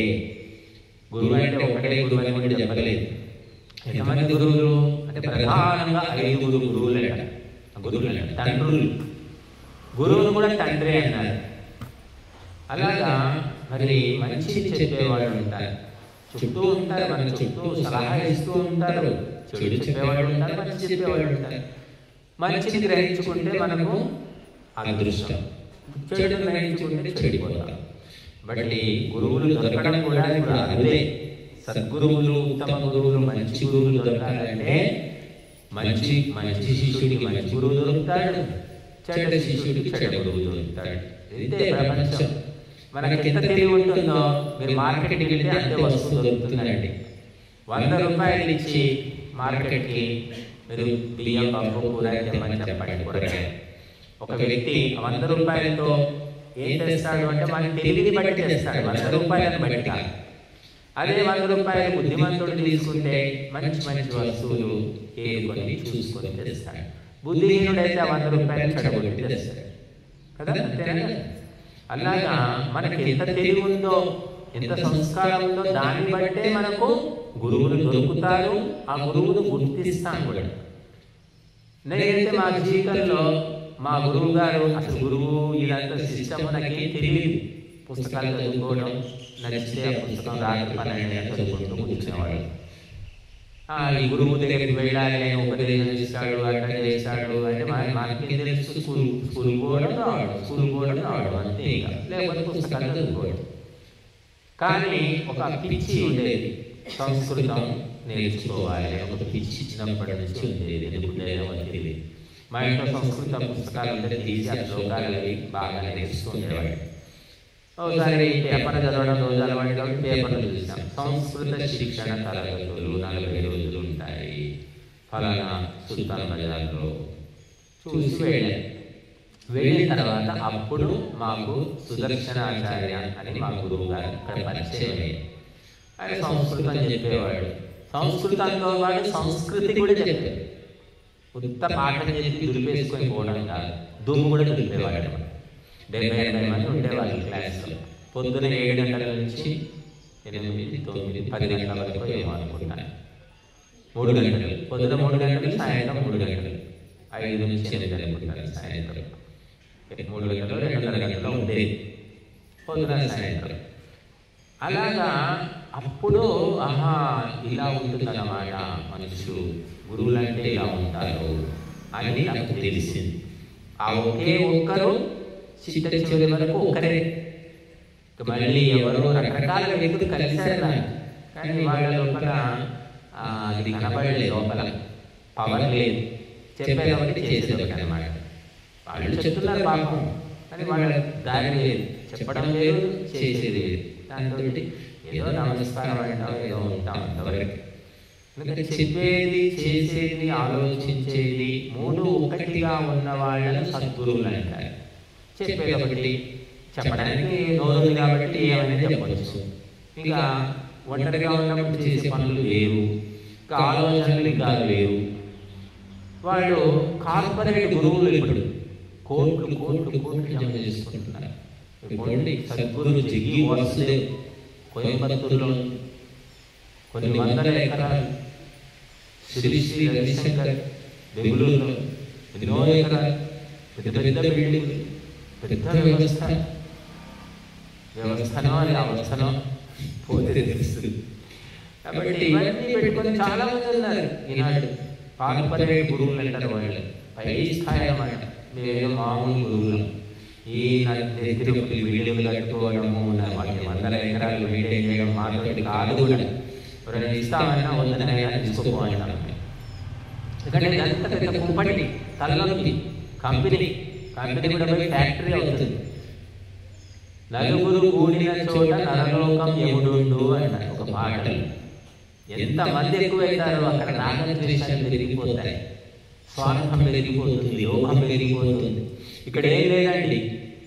గురువు అంటే ఒకటే గురువు అని కూడా చెప్పలేదు. ఎంతమంది గురువులు అంటే ప్రధానంగా 5 గురువులు అంట. గురువులు అంటే తండ్రులు. గురువును కూడా తండ్రి అన్నారు. అలాగా మరి మంచిని చెప్పేవాళ్ళు ఉంటారు, చుట్టూ ఉంటారు, మన చుట్టూ సలహా ఇస్తూ ఉంటారు. చెడు చెప్పేవాళ్ళు ఉంటారు, మంచి చెప్పేవాళ్ళు ఉంటారు. మంచిని గ్రహించుకుంటే మనకు అదృష్టం, చెడు గ్రహించుకుంటే చెడిపోతాం. బట్టి గురువులు దొరకడం కూడా ఇప్పుడు అదే. సద్గురువులు, ఉత్తమ గురువులు, మంచి గురువులు దొరకాలంటే మంచి శిష్యుడికి మంచి గురువు దొరుకుతాడు, చెడ్డ శిష్యుడికి చెడ్డ గురువు దొరుకుతాడు. ఇదే ప్రపంచం. మనకి ఎంత తెలివి ఉంటుందో మీరు మార్కెట్కి వెళ్తే అంతే వస్తువు దొరుకుతుందండి. 100 రూపాయలు ఇచ్చి మార్కెట్కి మీరు బియ్యం, పప్పు, కూర తెమ్మని చెప్పండి, కూరగాయ. ఒక వ్యక్తి 100 రూపాయలతో ఏం తెస్తాడు అంటే మన తెలివిని బట్టి తెస్తాడు, 100 రూపాయలను బట్టి కాదు. అదే 100 రూపాయలు బుద్ధిమంతుడు తీసుకుంటే మంచి మంచి వస్తువులు ఏరుకొని చూసుకొని తెస్తాడు. బుద్ధిహీనుడైతే 100 రూపాయలు చెడగొట్టి తెస్తాడు కదా, అంతేనా? అలాగా మనకి ఎంత తెలివి ఉందో, ఎంత సంస్కారం ఉందో దాన్ని బట్టే మనకు గురువులు దొరుకుతారు. ఆ గురువును గుర్తిస్తాం కూడా. నేనైతే మా జీవితంలో మా గురువు గారు, అసలు గురువు ఇదంతా సిస్టమ్ నాకేం తెలియదు. పుస్తకాలు చదువుకోవడం, నచ్చితే ఆ పుస్తకం రాత్రి 12 చదువుకుంటూ కూర్చునేవాడు. ఈ గురువు దగ్గరికి వెళ్ళాలి, ఆయన ఉపదేశం చేస్తాడు, అట్లా చేస్తాడు అంటే మనకి తెలుసు. స్కూల్ పోవడం రావడం అంతే, ఇక లేకపోతే పుస్తకాలు చదువుకోవడం. కానీ ఒక పిచ్చి ఉండేది. సంస్కృతం నేర్చుకోవాలి ఒక పిచ్చి చిన్నప్పటి నుంచి ఉండేది. ఎందుకుండేదో తెలియదు. మా ఇంట్లో సంస్కృత పుస్తకాలు ఉంటే తీసి ఆ శ్లోకాలు అవి బాగా నేర్చుకునేవాడు. ఒకసారి పేపర్ చదవడం రోజు అలవాటు కాబట్టి పేపర్లు చూసాం. సంస్కృత శిక్షణ తరగతులు 40 రోజులు ఉంటాయి ఫలానా సుల్తాన్ బజార్లో. చూసి వెళ్ళిన తర్వాత అప్పుడు మాకు సుదర్శనాచార్య అని మా గురువు గారు అక్కడ పరిచయం అయ్యారు. ఆయన సంస్కృతం చెప్పేవాడు. సంస్కృతంలో వాడు సంస్కృతి కూడా చెప్పాడు. ఉత్త పాఠం చెప్పి దులిపేసుకొని పోవడం కాదు, దుమ్ము కూడా దులిపేవాడు. 70-80 మంది ఉండేవాళ్ళు క్లాస్లో. పొద్దున 7 గంటల నుంచి 8, 9, 10 గంటల వరకు ఏమో అనుకుంటాను. 3 గంటలు పొద్దున, 3 గంటలు సాయంత్రం 3 గంటలు, 5 నుంచి 8 అనుకుంటాను. సాయంత్రం 3 గంటలు 2.5 గంటలు ఉండేది పొద్దున సాయంత్రం. అలాగా అప్పుడు ఇలా ఉంటుందన్నమాట మనుషులు, గురువులంటే ఇలా ఉంటారు అని నాకు తెలిసింది. ఆ ఒకే ఒక్కరు చిట్ట చివరి వరకు ఒకరే. మళ్ళీ ఎవరో రకరకాల వ్యక్తులు కలిశారు నాకు, కానీ వాళ్ళ లోపల అది కనబడలేదు. లోపల పవర్ లేదు. చెప్పేది ఒకటి చేసేది ఒకటి అనమాట. వాళ్ళు చెప్తున్నారు పాపం, కానీ వాళ్ళ దారి లేదు. చెప్పడం లేదు, చేసేది లేదు. దాంతో ఏదో నమస్కారం అంటాం, ఏదో ఉంటాం అంతవరకు. ఎందుకంటే చెప్పేది, చేసేది, ఆలోచించేది 3 ఒకటిగా ఉన్న వాళ్ళను సద్గురువులు అంటారు. చెప్పేది ఒకటి, చెప్పడానికి నోరు కాబట్టి ఏమైనా చెప్పవచ్చు. ఇంకా ఒంటరిగా ఉన్నప్పుడు చేసే పనులు వేరు, ఇంకా ఆలోచనలు ఇంకా వేరు. వాళ్ళు కార్పొరేట్ గురువులు ఇప్పుడు కోట్లు కోట్లు కోట్లు జమ చేసుకుంటున్నారు. ఇప్పుడు సద్గురు జగ్గి వాసుదేవ్ కోయంబత్తూరులో కొన్ని వందల ఎకరాలు, శ్రీ శ్రీ రవిశంకర్ బెంగళూరులో ఎన్నో ఎకరాలు, పెద్ద పెద్ద బిల్డింగ్లు, పెద్ద వ్యవస్థనో అది అవస్థనో పోతే తెలుస్తుంది. కాబట్టి ఇవన్నీ పెట్టుకొని చాలా మంది ఉన్నారు ఈనాడు. కార్పొరేట్ గురువులు అంటారు వాళ్ళు, పై స్థాయి అన్నమాట. మేము మామూలు గురువులు. ఈ బిల్డింగ్లు కట్టుకోవడము, వాటిని వందల ఎకరాలు మెయింటైన్ చేయడం మాతోటి కాదు కూడా. ఎవరైనా ఇస్తామన్నా వద్దనైనా తీసుకోపోతాం. ఎందుకంటే ఎంత పెద్ద కుంపటి తలనొప్పి. కంపెనీ కూడా పోయి ఫ్యాక్టరీ అవుతుంది. నలుగురు కూడిన చోట నరలోకం ఎముడుండు అన్నారు ఒక పాటలు. ఎంతమంది ఎక్కువైతారో అక్కడ రాగద్వేషాలు పెరిగిపోతాయి, స్వార్థం పెరిగిపోతుంది, లోభం పెరిగిపోతుంది. ఇక్కడ ఏం లేదండి,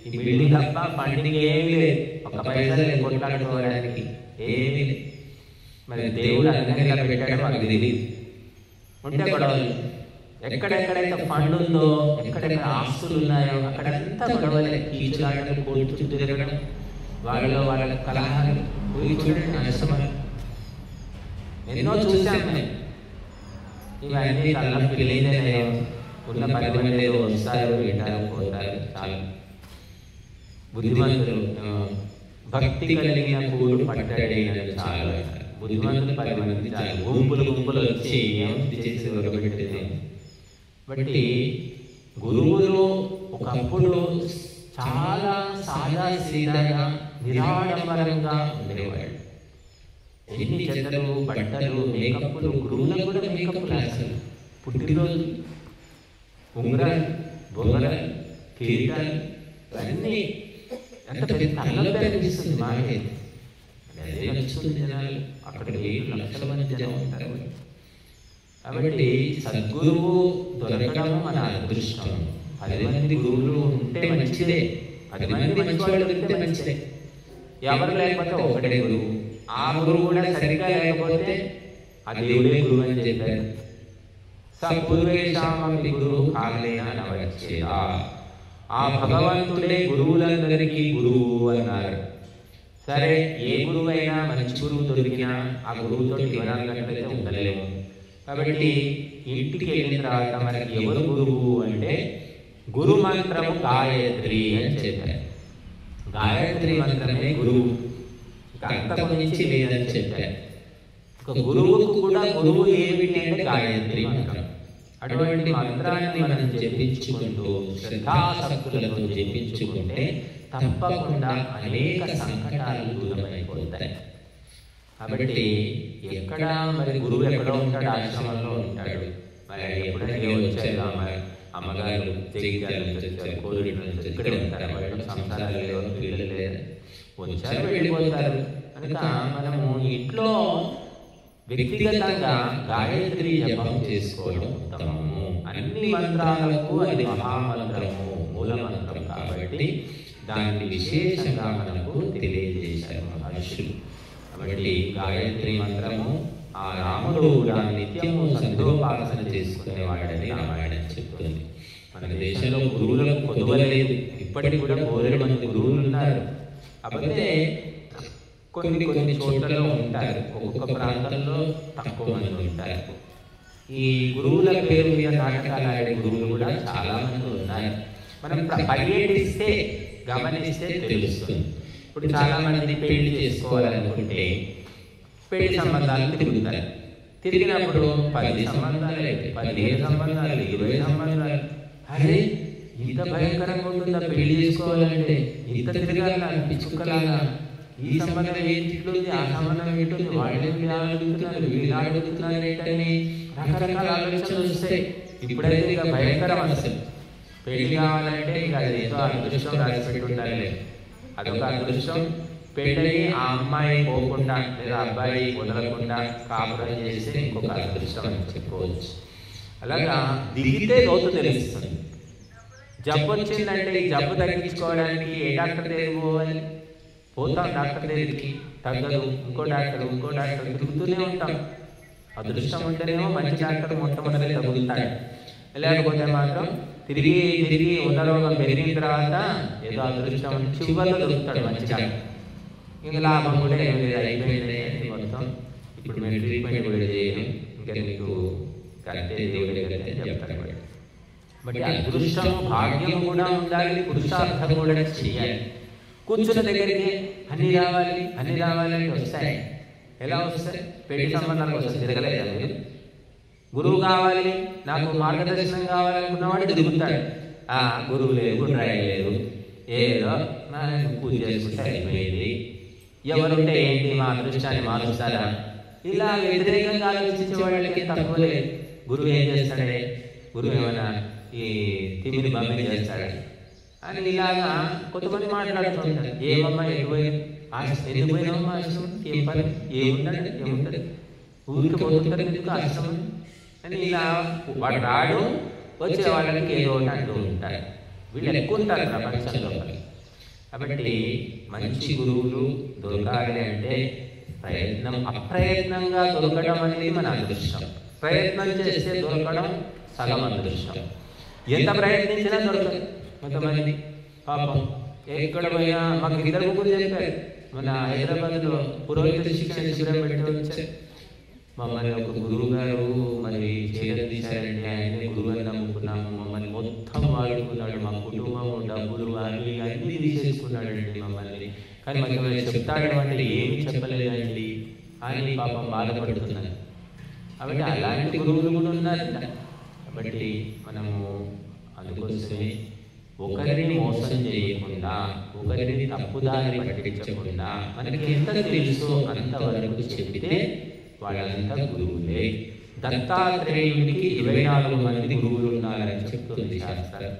ఈ బిల్డింగ్ తప్ప ఫండింగ్ ఏమీ లేదు, ఒక పైసలు కొట్లాడుకోవడానికి ఏమీ లేదు. మరి దేవుడు అన్నగా పెట్టాడో మనకు తెలియదు. ఉంటే గొడవలు. ఎక్కడెక్కడైతే ఫండ్ ఉందో, ఎక్కడెక్కడ ఆస్తులు ఉన్నాయో అక్కడంతా గొడవలే, కీచులాటలు, కోర్టు చుట్టూ తిరగడం, వాళ్ళ కలహాలు. చూడండి నష్టమని ఎన్నో చూసాం మేము. ఇవన్నీ కళ్ళ పిల్లలే ఉన్న 10 మంది వస్తారు, వింటారు, పోతారు. చాలా బుద్ధిమంతులు, భక్తి కలిగిన కూడు పట్టడైనది చాలా. బుద్ధిమంతులు 10 మంది చాలు. గుంపులు వచ్చి చేసి ఒరగబెట్టేది. బట్టి గురువులు ఒకప్పుడు చాలా సాదా సీదాగా నిరాడంబరంగా ఉండేవాళ్ళు. ఎన్ని చెత్తలు, బట్టలు, మేకప్లు, గురువులకు కూడా మేకప్లు అసలు. పుట్టినరోజు, ఉంగరాలు, బొంగరాలు, కిరీటాలు, అన్నీ ఎంత పెద్ద తలనొప్పి అనిపిస్తుంది మాకైతే. అదే నచ్చుతుంది జనాలు. అక్కడ 7 లక్షల మంది జనం ఉంటారు. కాబట్టి సద్గురువు దొరకడం మన అదృష్టం. 10 మంది గురువులు ఉంటే మంచిదే, 10 మంది మంచి వాళ్ళు దొరికితే మంచిదే. ఎవరు లేకపోతే ఒకటే గురువు. ఆ గురువు కూడా సరిగ్గా లేకపోతే ఆ దేవుడే గురువు అని చెప్పారు. సద్గురువేశామపి గురువు కాలేన నవచ్చేదా. ఆ భగవంతుడే గురువులందరికీ గురువు అన్నారు. సరే, ఏ గురువు అయినా మంచి గురువు దొరికినా ఆ గురువుతో ఇవ్వనాలన్నట్లయితే ఉండలేము. కాబట్టి ఇంటికి వెళ్ళిన తర్వాత మనకి ఎవరు గురువు అంటే గురు మంత్రము గాయత్రి అని చెప్పారు. గాయత్రి మంత్రమే గురువు, అంతకు మించి లేదని చెప్పారు. ఒక గురువుకు కూడా గురువు ఏమిటి అంటే గాయత్రి మంత్రం. అటువంటి మంత్రాన్ని మనం జపించుకుంటూ శ్రద్ధాసక్తులతో జపించుకుంటే తప్పకుండా అనేక సంకటాలు దూరమైపోతాయి. కాబట్టి ఎక్కడ మరి గురువు ఎక్కడో ఉంటాడు, ఆశ్రమంలో ఉంటాడు. మరి ఎప్పుడైనా వచ్చారు అమ్మగారు జగిత్యాల నుంచి వచ్చారు, కోవిడ్ నుంచి ఇక్కడే ఉంటారు, వాళ్ళు సంసారాలు లేవు, పిల్లలు లేదు, వచ్చారు వెళ్ళిపోతారు. కనుక మనము ఇంట్లో వ్యక్తిగతంగా గాయత్రి జపం చేసుకోవడం ఉత్తమము. అన్ని మంత్రాలకు అది మహామంత్రము, మూల మంత్రం కాబట్టి దాన్ని విశేషంగా మనకు తెలియజేశారు మహర్షులు. కాబట్టి గాయత్రి మంత్రము ఆ రాముడు కూడా నిత్యము సంధ్యోపాసన చేసుకునేవాడని రామాయణం చెప్తుంది. మన దేశంలో గురువులకు కొదవలేదు, ఇప్పటికి కూడా బోలెడు మంది గురువులు ఉన్నారు. కాకపోతే కొన్ని కొన్ని చోట్లలో ఉంటారు, ఒక్కొక్క ప్రాంతంలో తక్కువ మంది ఉంటారు. ఈ గురువుల పేరు మీద నాటకాలు ఆడే గురువులు కూడా చాలా మంది ఉన్నారు. మనం పర్యటిస్తే గమనిస్తే తెలుస్తుంది. ఇప్పుడు చాలా మంది పెళ్లి చేసుకోవాలనుకుంటే పెళ్లి సంబంధాలు తిరుగుతారు. తిరిగినప్పుడు 10 సంబంధాలు అయితే 15 సంబంధాలు 20 సంబంధాలు. అరే ఇంత భయంకరంగా ఉంటుందా పెళ్లి చేసుకోవాలంటే, ఇంత తిరగాల పిచ్చుకలాగా, ఈ సంబంధం ఏంటి, ఆ సంబంధం ఏంటుంది, వాళ్ళే అడుగుతున్నారు, వీళ్ళు అడుగుతున్నారు ఏంటని రకరకాల ఆలోచనలు వస్తాయి. ఇప్పుడైతే ఇక భయంకరం అసలు. పెళ్లి కావాలంటే ఇక ఏదో అదృష్టం రాసి పెట్టి ఉండాలి, అదొక అదృష్టం. పెళ్ళి ఆ అమ్మాయి పోకుండా లేదా అబ్బాయి వదలకుండా కాపురం చేస్తే ఇంకొక అదృష్టం అని చెప్పుకోవచ్చు. అలాగా దిగితే లోతు తెలుస్తుంది. జబ్బు వచ్చిందంటే ఈ జబ్బు తగ్గించుకోవడానికి ఏ డాక్టర్ దగ్గరికి పోవాలి? పోతాం డాక్టర్ దగ్గరికి, తగ్గదు, ఇంకో డాక్టర్ తిరుగుతూనే ఉంటాం. అదృష్టం ఉంటేనేమో మంచి డాక్టర్ మొట్టమొదటి తగులుతాడు, లేకపోతే మాత్రం తిరిగి ఉన్న రోగం పెరిగిన తర్వాత ఏదో అదృష్టం చివరిలో దొరుకుతాడు మంచి డాక్టర్. ఇంకా లాభం కూడా ఏం లేదు, అయిపోయింది మొత్తం. ఇప్పుడు మేము ట్రీట్మెంట్ కూడా చేయను, ఇంకా మీకు కట్టే దేవుడే కట్టే చెప్తాను. బట్ అదృష్టం భాగ్యం కూడా ఉండాలి, పురుషార్థం కూడా చేయాలి. కూర్చున్న దగ్గరికి అన్ని రావాలి వస్తాయి. ఎలా వస్తాయి? పెళ్లి సంబంధాలకు వస్తాయి. తిరగలేదా మీరు? గురువు కావాలి, నాకు మార్గదర్శనం కావాలనుకున్నవాడు తిరుగుతాడు. గురువు లేదు, గుండ్రాయి లేదు, ఏదో పూజ చేసుకుంటే అయిపోయింది, ఎవరుంటే ఏంటి మా అదృష్టాన్ని మారుస్తారా? ఇలా వ్యతిరేకంగా ఆలోచించే వాళ్ళకి తక్కువ లేదు. గురువు ఏం చేస్తాడే, గురువు ఏమైనా ఈ తిమిని బమ్మిని చేస్తాడా అని ఇలాగా కొంతమంది మాట్లాడుతుంటారు. ఏమమ్మా ఎందుకు పోయినామమ్మా ఆశ్రమం, ఏం పని, ఏముంటుంది, ఊరికి పోతుంటారు ఎందుకు ఆశ్రమం అని ఇలా వాడు రాడు, వచ్చే వాళ్ళకి ఏదో ఒకటి అంటూ ఉంటారు. వీళ్ళు ఎక్కువ ఉంటారు ప్రపంచంలో. కాబట్టి మంచి గురువులు దొరకాలి అంటే అప్రయత్నంగా దొరకడం అనేది మన అదృష్టం. ప్రయత్నం చేస్తే దొరకడం సగం అదృష్టం. ఎంత ప్రయత్నించినా దొరకదు. కొంతమంది పాపం ఎక్కడ పోయినా, మాకు 2 ముగ్గురు చెప్పారు, మన హైదరాబాద్లో పురోహిత శిక్షణ శిబిరం పెట్టి వచ్చారు. మమ్మల్ని ఒక గురువు గారు మరి చేరదీశారండి, ఆయనే గురువు అని నమ్ముకున్నాము, మమ్మల్ని మొత్తం వాడుకున్నాడు, మా కుటుంబం డబ్బులు అవి అన్నీ తీసేసుకున్నాడండి మమ్మల్ని, కానీ మాకు ఏమైనా చెప్తాడు అంటే ఏమి చెప్పలేదండి అని పాపం బాధపడుతున్నారు. కాబట్టి అలాంటి గురువులు కూడా ఉన్నారంట. కాబట్టి మనము అందుకోసమే ఒకరిని మోసం చేయకుండా, ఒకరిని తప్పుదారి పట్టించకుండా, మనకి ఎంత తెలుసో అంతవరకు చెప్తే వాళ్ళంతా గురువులే. దత్తాత్రేయుడికి 24 మంది గురువులు ఉన్నారని చెప్తుంది శాస్త్రం.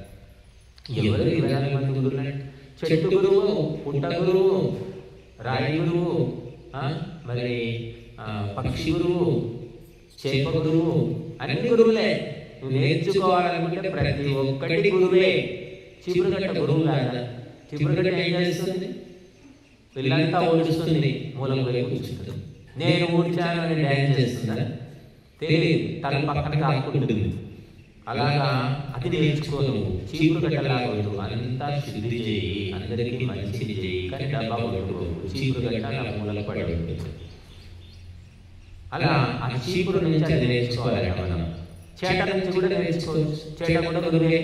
ఎవరు 24 మంది గురువులు అంటే చెట్టు గురువు, పుట్ట గురువు, రాయి గురువు, మరి పక్షి గురువు, చేప గురువు, అన్ని గురువులే. నువ్వు నేర్చుకోవాలనుకుంటే ప్రతి ఒక్కటి గురువే. చిపురుగట్ట గురువు కాదా? చిపురుగట్ట ఏం చేస్తుంది? వీళ్ళంతా ఓడిస్తుంది, మూలం పోయి కూర్చుంటుంది. నేను ఊడ్చాను అని డ్యాన్స్ చేస్తుందా? తెలియదు, తన పక్కన కాకుంటుంది. అలాగా అది నేర్చుకోను. చీపురుగట్టలాగా అంతా శుద్ధి చేయి, అందరికీ మంచిది చేయి, కానీ డబ్బా కొట్టుకో. చీపురుగట్ట అలా మూలలు పడి ఉంటుంది. అలా ఆ చీపురు నుంచి అది నేర్చుకోవాలి మనం. చేట నుంచి కూడా నేర్చుకోవచ్చు. చేట కూడా గురువే.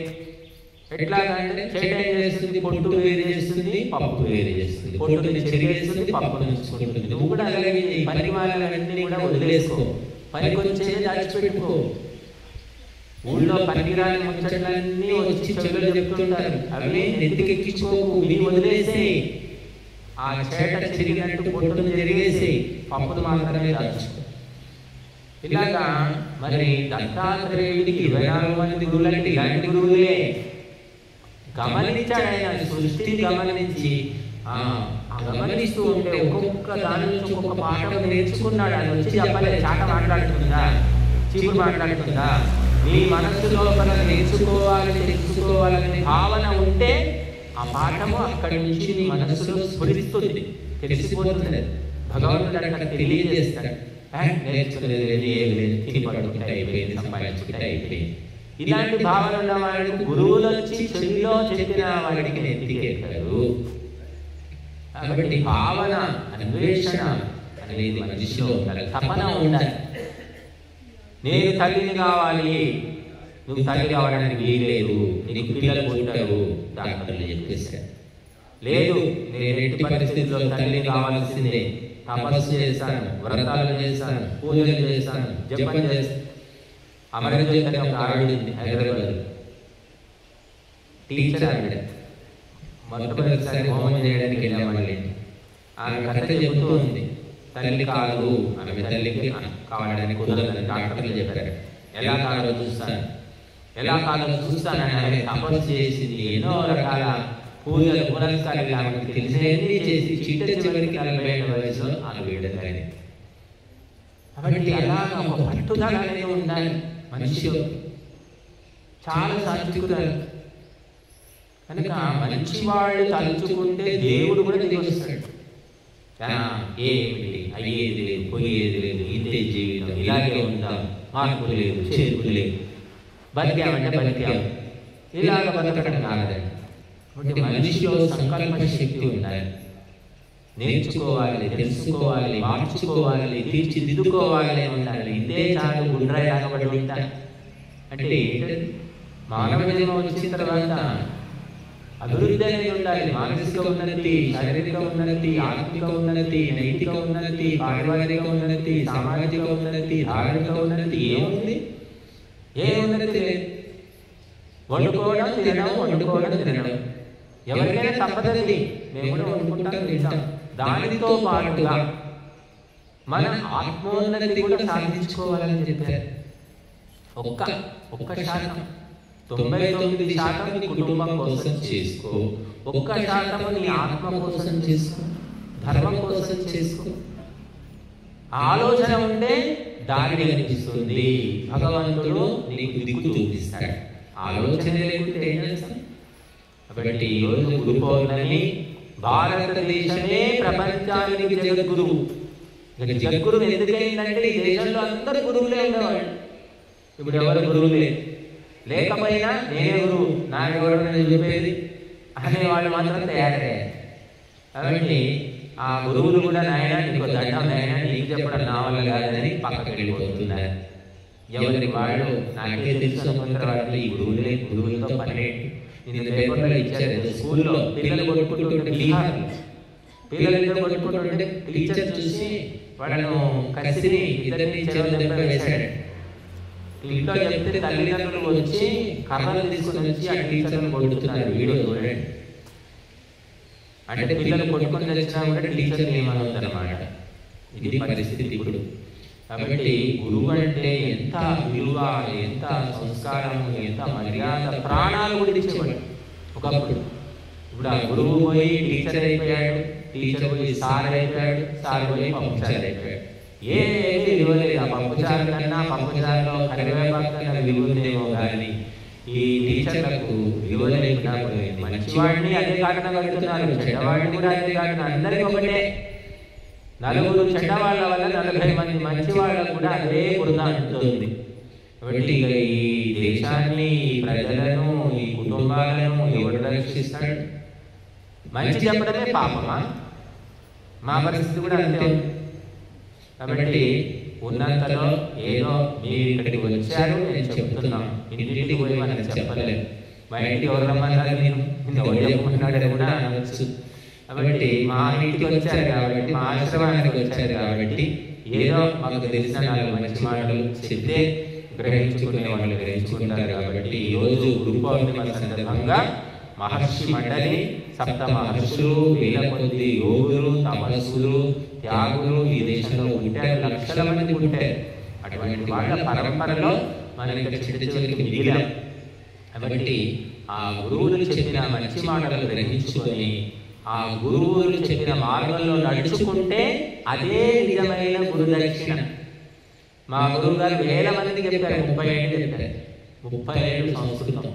ఎట్లాగంటే చేట ఏం చేస్తుంది? పొట్టు వేరు చేస్తుంది, పప్పు వేరు చేస్తుంది. పొట్టుని చెరిగేస్తుంది, పప్పు ఉంచుకుంటుంది. నువ్వు కూడా అలాగే పనికి వాళ్ళన్నీ కూడా వదిలేసుకో, పనికొచ్చేది దాచిపెట్టుకో. ఊళ్ళో పనికిరాని ముచ్చట్లన్నీ వచ్చి చెవులు చెప్తుంటారు, అవి నెత్తికెక్కించుకోకు, విని వదిలేసే. ఆ చేట చెరిగినట్టు పొట్టును జరిగేసి పప్పును మాత్రమే దాచుకో. ఇలాగా మరి దత్తాత్రేయుడికి 24 మంది గురువులంటే ఇలాంటి గురువులే. గమనించాడు ఆయన, సృష్టిని గమనించి గమనిస్తూ ఉంటే ఒక్కొక్క దాని నుంచి ఒక్కొక్క పాఠం నేర్చుకున్నాడు. అది వచ్చి చెప్పలే, చాట మాట్లాడుతుందా, చీపురు మాట్లాడుతుందా. నీ మనస్సు లోపల నేర్చుకోవాలని తెలుసుకోవాలనే భావన ఉంటే ఆ పాఠము అక్కడి నుంచి నీ మనస్సులో స్ఫురిస్తుంది, తెలిసిపోతుంది. భగవంతుడు అక్కడ తెలియజేస్తాడు, నేర్చుకునేది ఏమి లేదు, తిని పడుకుంటే అయిపోయింది, సంపాదించుకుంటే అయిపోయింది. ఇలాంటి భావన ఉన్న వాడికి గురువులు వచ్చి చెవిలో చెప్పిన వాడికి నెత్తికెక్కరు. కాబట్టి భావన, అన్వేషణ అనేది మనిషిలో ఉండాలి, తపన ఉండాలి. నేను తల్లిని కావాలి, నువ్వు తల్లి కావడానికి వీలేదు, నీకు పిల్లలు పుట్టారు, డాక్టర్లు చెప్పేశారు. లేదు, నేను ఎట్టి పరిస్థితుల్లో తల్లిని కావాల్సిందే, తపస్సు చేస్తాను, వ్రతాలు చేస్తాను, పూజలు చేస్తాను, జపం చేస్తాను. అమరజ్యోతి అనే ఒక ఆవిడ ఉంది హైదరాబాద్, టీచర్ ఆవిడ. మొట్టమొదటిసారి హోమం చేయడానికి వెళ్ళామండి. ఆమె కథ చెబుతూ ఉంది, తల్లి కాదు, ఆమె తల్లికి కావడానికి కుదరదని డాక్టర్లు చెప్పారు. ఎలా కాదో చూస్తాను, ఎలా కాదో చూస్తానని ఆమె తపస్సు చేసింది. ఎన్నో రకాల పూజలు పునస్కారాలు ఆమెకు తెలిసేది చేసి చిట్ట చివరికి 40 వయసులో ఆమె వీడని. కాబట్టి అలాగా ఒక పట్టుదల అనేది ఉండాలి మనిషిలో. చాలా సాత్వికురాలు కనుక మంచి వాళ్ళు తలుచుకుంటే దేవుడు కూడా దిగి వస్తాడు. ఏమిటి అయ్యేది లేదు, పోయేది లేదు, ఇంతే జీవితం, ఇలాగే ఉందాం, మార్పు లేదు, చేర్పు లేదు, బతికామంటే బతికాం, ఇలాగ బతకడం కాదండి. కాబట్టి మనిషిలో సంకల్ప శక్తి ఉండాలి. నేర్చుకోవాలి, తెలుసుకోవాలి, మార్చుకోవాలి, తీర్చిదిద్దుకోవాలి ఉండాలి. ఇంతే చాలు, గుండ్రాయి లాగబడి ఉంటాను అంటే మానవ జన్మ వచ్చిన తర్వాత అభివృద్ధి అనేది ఉండాలి. మానసిక ఉన్నతి, శారీరక ఉన్నతి, ఆత్మిక ఉన్నతి, నైతిక ఉన్నతి, పారివారిక ఉన్నతి, సామాజిక ఉన్నతి, ధార్మిక ఉన్నతి. ఏముంది? ఏ ఉన్నతి లేదు. వండుకోవడం తినడం, వండుకోవడం తినడం. ఎవరికైనా తప్పదండి, మేము కూడా వండుకుంటాం, తింటాం. దానితో పాటుగా మన ఆత్మోన్నతి కూడా సాధించుకోవాలని చెప్పారు. ఒక్క శాతం, 99% నీ కుటుంబం కోసం చేసుకో, 1% నీ ఆత్మ కోసం చేసుకో, ధర్మం కోసం చేసుకో. ఆలోచన ఉంటే దారి కనిపిస్తుంది, భగవంతుడు నీకు దిక్కు చూపిస్తాడు. ఆలోచన లేకుంటే ఏం చేస్తాం? కాబట్టి ఈరోజు గురు పౌర్ణమి, భారతదేశమే ప్రపంచానికి జగద్గురువు. జగద్గురువు ఎందుకైందంటే ఈ దేశంలో అందరు గురువులే ఉండేవాళ్ళు. ఇప్పుడు ఎవరు గురువు లేకపోయినా నేనే గురువు, నాకు ఎవరు చెప్పేది అనేవాళ్ళు మాత్రం తయారయ్యారు. కాబట్టి ఆ గురువులు కూడా నాయన నీకు దండం, నాయన నీకు చెప్పడం నా వల్ల కాదని పక్కకి వెళ్ళిపోతున్నారు. ఎవరికి వాళ్ళు నాకే తెలుసు అనుకుంటారు. ఈ గురువులతో పని. నేను పేపర్లో ఇచ్చారు, స్కూల్లో పిల్లలు కొట్టుకుంటుంటే, బీహార్లో పిల్లలు కొట్టుకుంటుంటే టీచర్ చూసి వాళ్ళను కసిని ఇద్దరిని చెరువు దెబ్బ వేశాడు. ఇంట్లో చెప్తే తల్లిదండ్రులు వచ్చి కర్రలు తీసుకుని వచ్చి ఆ టీచర్లను కొడుతున్నారు. వీడియో చూడండి. అంటే పిల్లలు కొట్టుకొని వచ్చినా కూడా టీచర్ ఏమవుతారన్నమాట. ఇది పరిస్థితి ఇప్పుడు. కాబట్టి గురువు అంటే ఎంత విలువ, ఎంత సంస్కారము, ఎంత మర్యాద, ప్రాణాలు కూడా ఇచ్చేవాడు ఒకప్పుడు. ఇప్పుడు ఆ గురువు పోయి టీచర్ అయిపోయాడు, టీచర్ పోయి సార్ అయిపోయాడు, సార్ పోయి పంపుచారు అయిపోయాడు. ఏది విలువ లేదు. ఆ పంపుచారు కన్నా పంపుచారులో కరివేపాకు కన్నా విలువ ఉందేమో కానీ ఈ టీచర్లకు విలువ లేకుండా పోయింది. మంచివాడిని అదే కారణం కలుగుతున్నారు, చెడ్డవాడిని కూడా అదే కారణం. అందరికీ ఒకటే. నలుగురు చెడ్డవాళ్ళ వల్ల 40 మంది మంచి వాళ్ళకు కూడా అదే బురద అంటుంది. కాబట్టి ఇక ఈ దేశాన్ని, ఈ ప్రజలను, ఈ కుటుంబాలను ఎవరు రక్షిస్తాడు? మంచి చెప్పడమే పాపమా? మా పరిస్థితి కూడా అంతే. కాబట్టి ఉన్నంతలో ఏదో మీరు ఇక్కడికి వచ్చారు, నేను చెప్తున్నాం. ఇంటికి పోయి మనం చెప్పలేదు. మా ఇంటికి ఎవరు రమ్మన్నారు, నేను ఎవరు చెప్పుకున్నాడని కూడా అనవచ్చు. కాబట్టి మా ఇంటికి వచ్చారు కాబట్టి, మా ఆశ్రమానికి వచ్చారు కాబట్టి ఏదో మాకు తెలిసిన 4 మంచి మాటలు చెప్తే గ్రహించుకునే వాళ్ళు గ్రహించుకుంటారు. కాబట్టి ఈరోజు గురు పౌర్ణిమ సందర్భంగా మహర్షి మండలి, సప్త మహర్షులు, వేల కొద్ది యోగులు, తపస్సులు, త్యాగులు ఈ దేశంలో ఉంటారు. లక్షల మంది ఉంటారు. అటువంటి వాళ్ళ పరంపరలో మనం ఇక్కడ చివరికి మిగిలాం. కాబట్టి ఆ గురువులు చెప్పిన మంచి మాటలు గ్రహించుకొని ఆ గురువులు చెప్పిన మార్గంలో నడుచుకుంటే అదే నిజమైన గురుదక్షిణ. మా గురువు గారు వేల మందికి చెప్పారు, 30 ఏళ్ళు చెప్పారు. 30 ఏళ్ళు సంస్కృతం.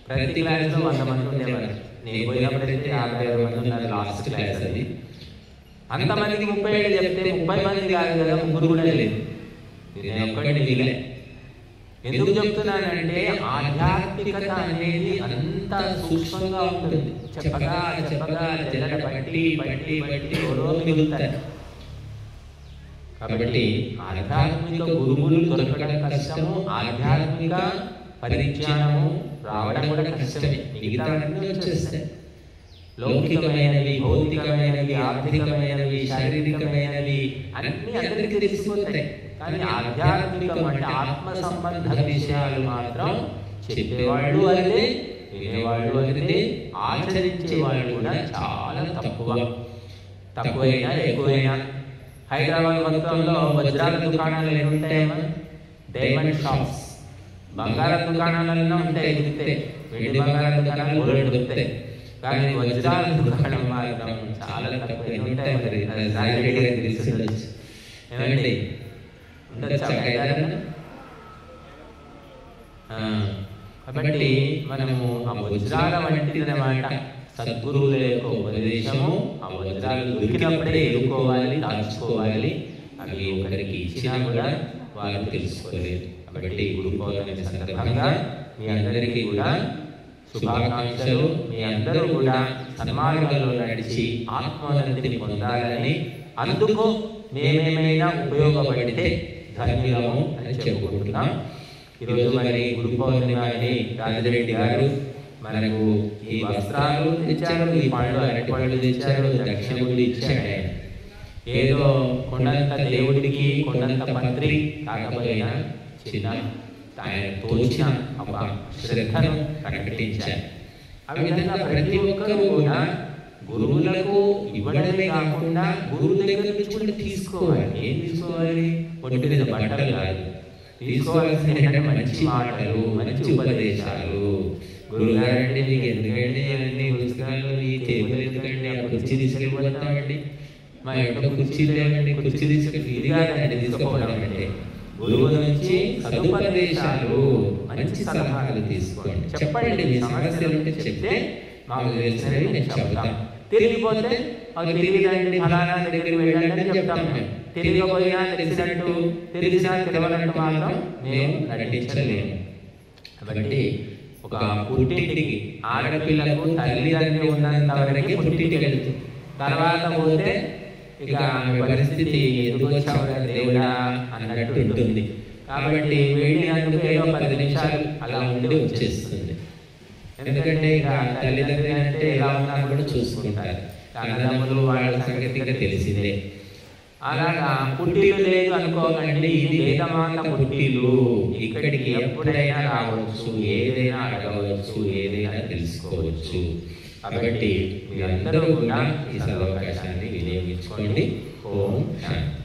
ప్రతి క్లాస్లో 100 మంది ఉండేవారు. నేను పోయినప్పుడైతే 50 మంది ఉన్నారు లాస్ట్ క్లాస్. అది అంతమందికి 30 ఏళ్ళు చెప్తే 30 మంది కాదు కదా, ముగ్గురు కూడా లేదు. నేను ఒక్కటి మిగిలే. ఎందుకు చెప్తున్నానంటే ఆధ్యాత్మికత అనేది అంత సూక్ష్మంగా ఉంటుంది. చెప్పగా చెప్పగా జల్లడ బట్టి బట్టి బట్టి ఎవరో మిగులుతారు. కాబట్టి ఆధ్యాత్మిక గురువులు దొరకడం కష్టము, ఆధ్యాత్మిక పరిజ్ఞానము రావడం కూడా కష్టమే. మిగతా అన్నీ వచ్చేస్తాయి. లౌకికమైనవి, భౌతికమైనవి, ఆర్థికమైనవి, శారీరకమైనవి అన్నీ అందరికీ తెలిసిపోతాయి. కానీ ఆధ్యాత్మికం అంటే ఆత్మ సంబంధ విషయాలు మాత్రం చెప్పేవాళ్ళు అదే, వినేవాళ్ళు అదే, ఆచరించేవాళ్ళు కూడా చాలా తక్కువైనా ఎక్కువైనా. హైదరాబాద్ మొత్తంలో వజ్రాల దుకాణాలు ఎన్ని ఉంటాయేమో, డైమండ్ షాప్స్, బంగారం దుకాణాలన్నా ఉంటాయి, దొరుకుతాయి. వెండి బంగారం దుకాణాలు ఊళ్ళో దొరుకుతాయి. కానీ వజ్రాల దుకాణం మాత్రం చాలా తక్కువ. ఎన్ని ఉంటాయి మరి, రాజరెడ్డి గారికి తెలిసి ఉండొచ్చు. ఏమండి ఉండొచ్చు అక్కడ. కాబట్టి మనము ఆ వజ్రాల వంటిదన్నమాట సద్గురువుల యొక్క ఉపదేశము. ఆ వజ్రాలు దొరికినప్పుడే ఎదుర్కోవాలి, దాచుకోవాలి. అవి ఒకరికి ఇచ్చినా కూడా వారు తెలుసుకోలేదు. కాబట్టి గురు పౌర్ణమి సందర్భంగా మీ అందరికీ కూడా శుభాకాంక్షలు. మీ అందరూ కూడా సన్మార్గంలో నడిచి ఆత్మోన్నతిని పొందాలని, అందుకు మేమేమైనా ఉపయోగపడితే ధన్యులము అని చెప్పుకుంటున్నాం. ఈరోజు మరి గురు పౌర్ణిమ అని రాజరెడ్డి గారు మనకు ఈ వస్త్రాలు తెచ్చారు, ఈ పండ్లు, అరటి పళ్ళు తెచ్చారు, దక్షిణ కూడా ఇచ్చాడు. ఆయన ఏదో కొండంత దేవుడికి కొండంత పత్రి కాకపోయినా చిన్న ఆయన తోచిన ఒక శ్రద్ధను ప్రకటించారు. ఆ విధంగా ప్రతి ఒక్కరూ కూడా గురువులకు ఇవ్వడమే కాకుండా గురువు దగ్గర నుంచి కూడా తీసుకోవాలి. ఏం తీసుకోవాలి? ఒంటి మీద బట్టలు కాదు, తీసుకోవాల్సిన మంచి మాటలు, మంచి ఉపదేశాలు. గురువు గారండి మీకు ఎందుకండి అన్ని పుస్తకాలు, ఈ టేబుల్ ఎందుకండి, ఆ కుర్చీ తీసుకెళ్ళిపోతామండి, మా ఇంట్లో కుర్చీ లేవండి, కుర్చీ తీసుకెళ్ళి ఇది కాదండి తీసుకోవడం అంటే. గురువు నుంచి సదుపదేశాలు, మంచి సలహాలు తీసుకోండి. చెప్పండి, మీ సమస్యలు ఉంటే చెప్తే మాకు తెలిసినవి నేను చెప్తాం. తిరిగిపోతే అవి తెలియదండి, ఫలానా దగ్గరికి వెళ్ళండి అని చెప్తాం మేము. తెలియకపోయినా తెలిసినట్టు, తెలిసినా తెలవనట్టు మాత్రం మేము నటించలేము. కాబట్టి ఒక పుట్టింటికి ఆడపిల్లకు తల్లిదండ్రులు ఉన్నంత వరకే పుట్టింటికి వెళ్తుంది. తర్వాత పోతే ఇక ఆమె పరిస్థితి ఎందుకు వచ్చావురా దేవుడా అన్నట్టు ఉంటుంది. కాబట్టి వెళ్ళినందుకు ఏదో 10 నిమిషాలు అలా ఉండి వచ్చేస్తుంది. ఎందుకంటే ఇక తల్లిదండ్రులు అంటే ఎలా ఉన్నా కూడా చూసుకుంటారు. అన్నదమ్ములు వాళ్ళ సంగతి ఇంకా తెలిసిందే. అలాగా పుట్టిల్లు లేదు అనుకోకండి, ఇది వేదమాత పుట్టిల్లు. ఇక్కడికి ఎప్పుడైనా రావచ్చు, ఏదైనా అడగవచ్చు, ఏదైనా తెలుసుకోవచ్చు. కాబట్టి మీరందరూ కూడా ఈ సదవకాశాన్ని వినియోగించుకోండి. ఓం శాంతి.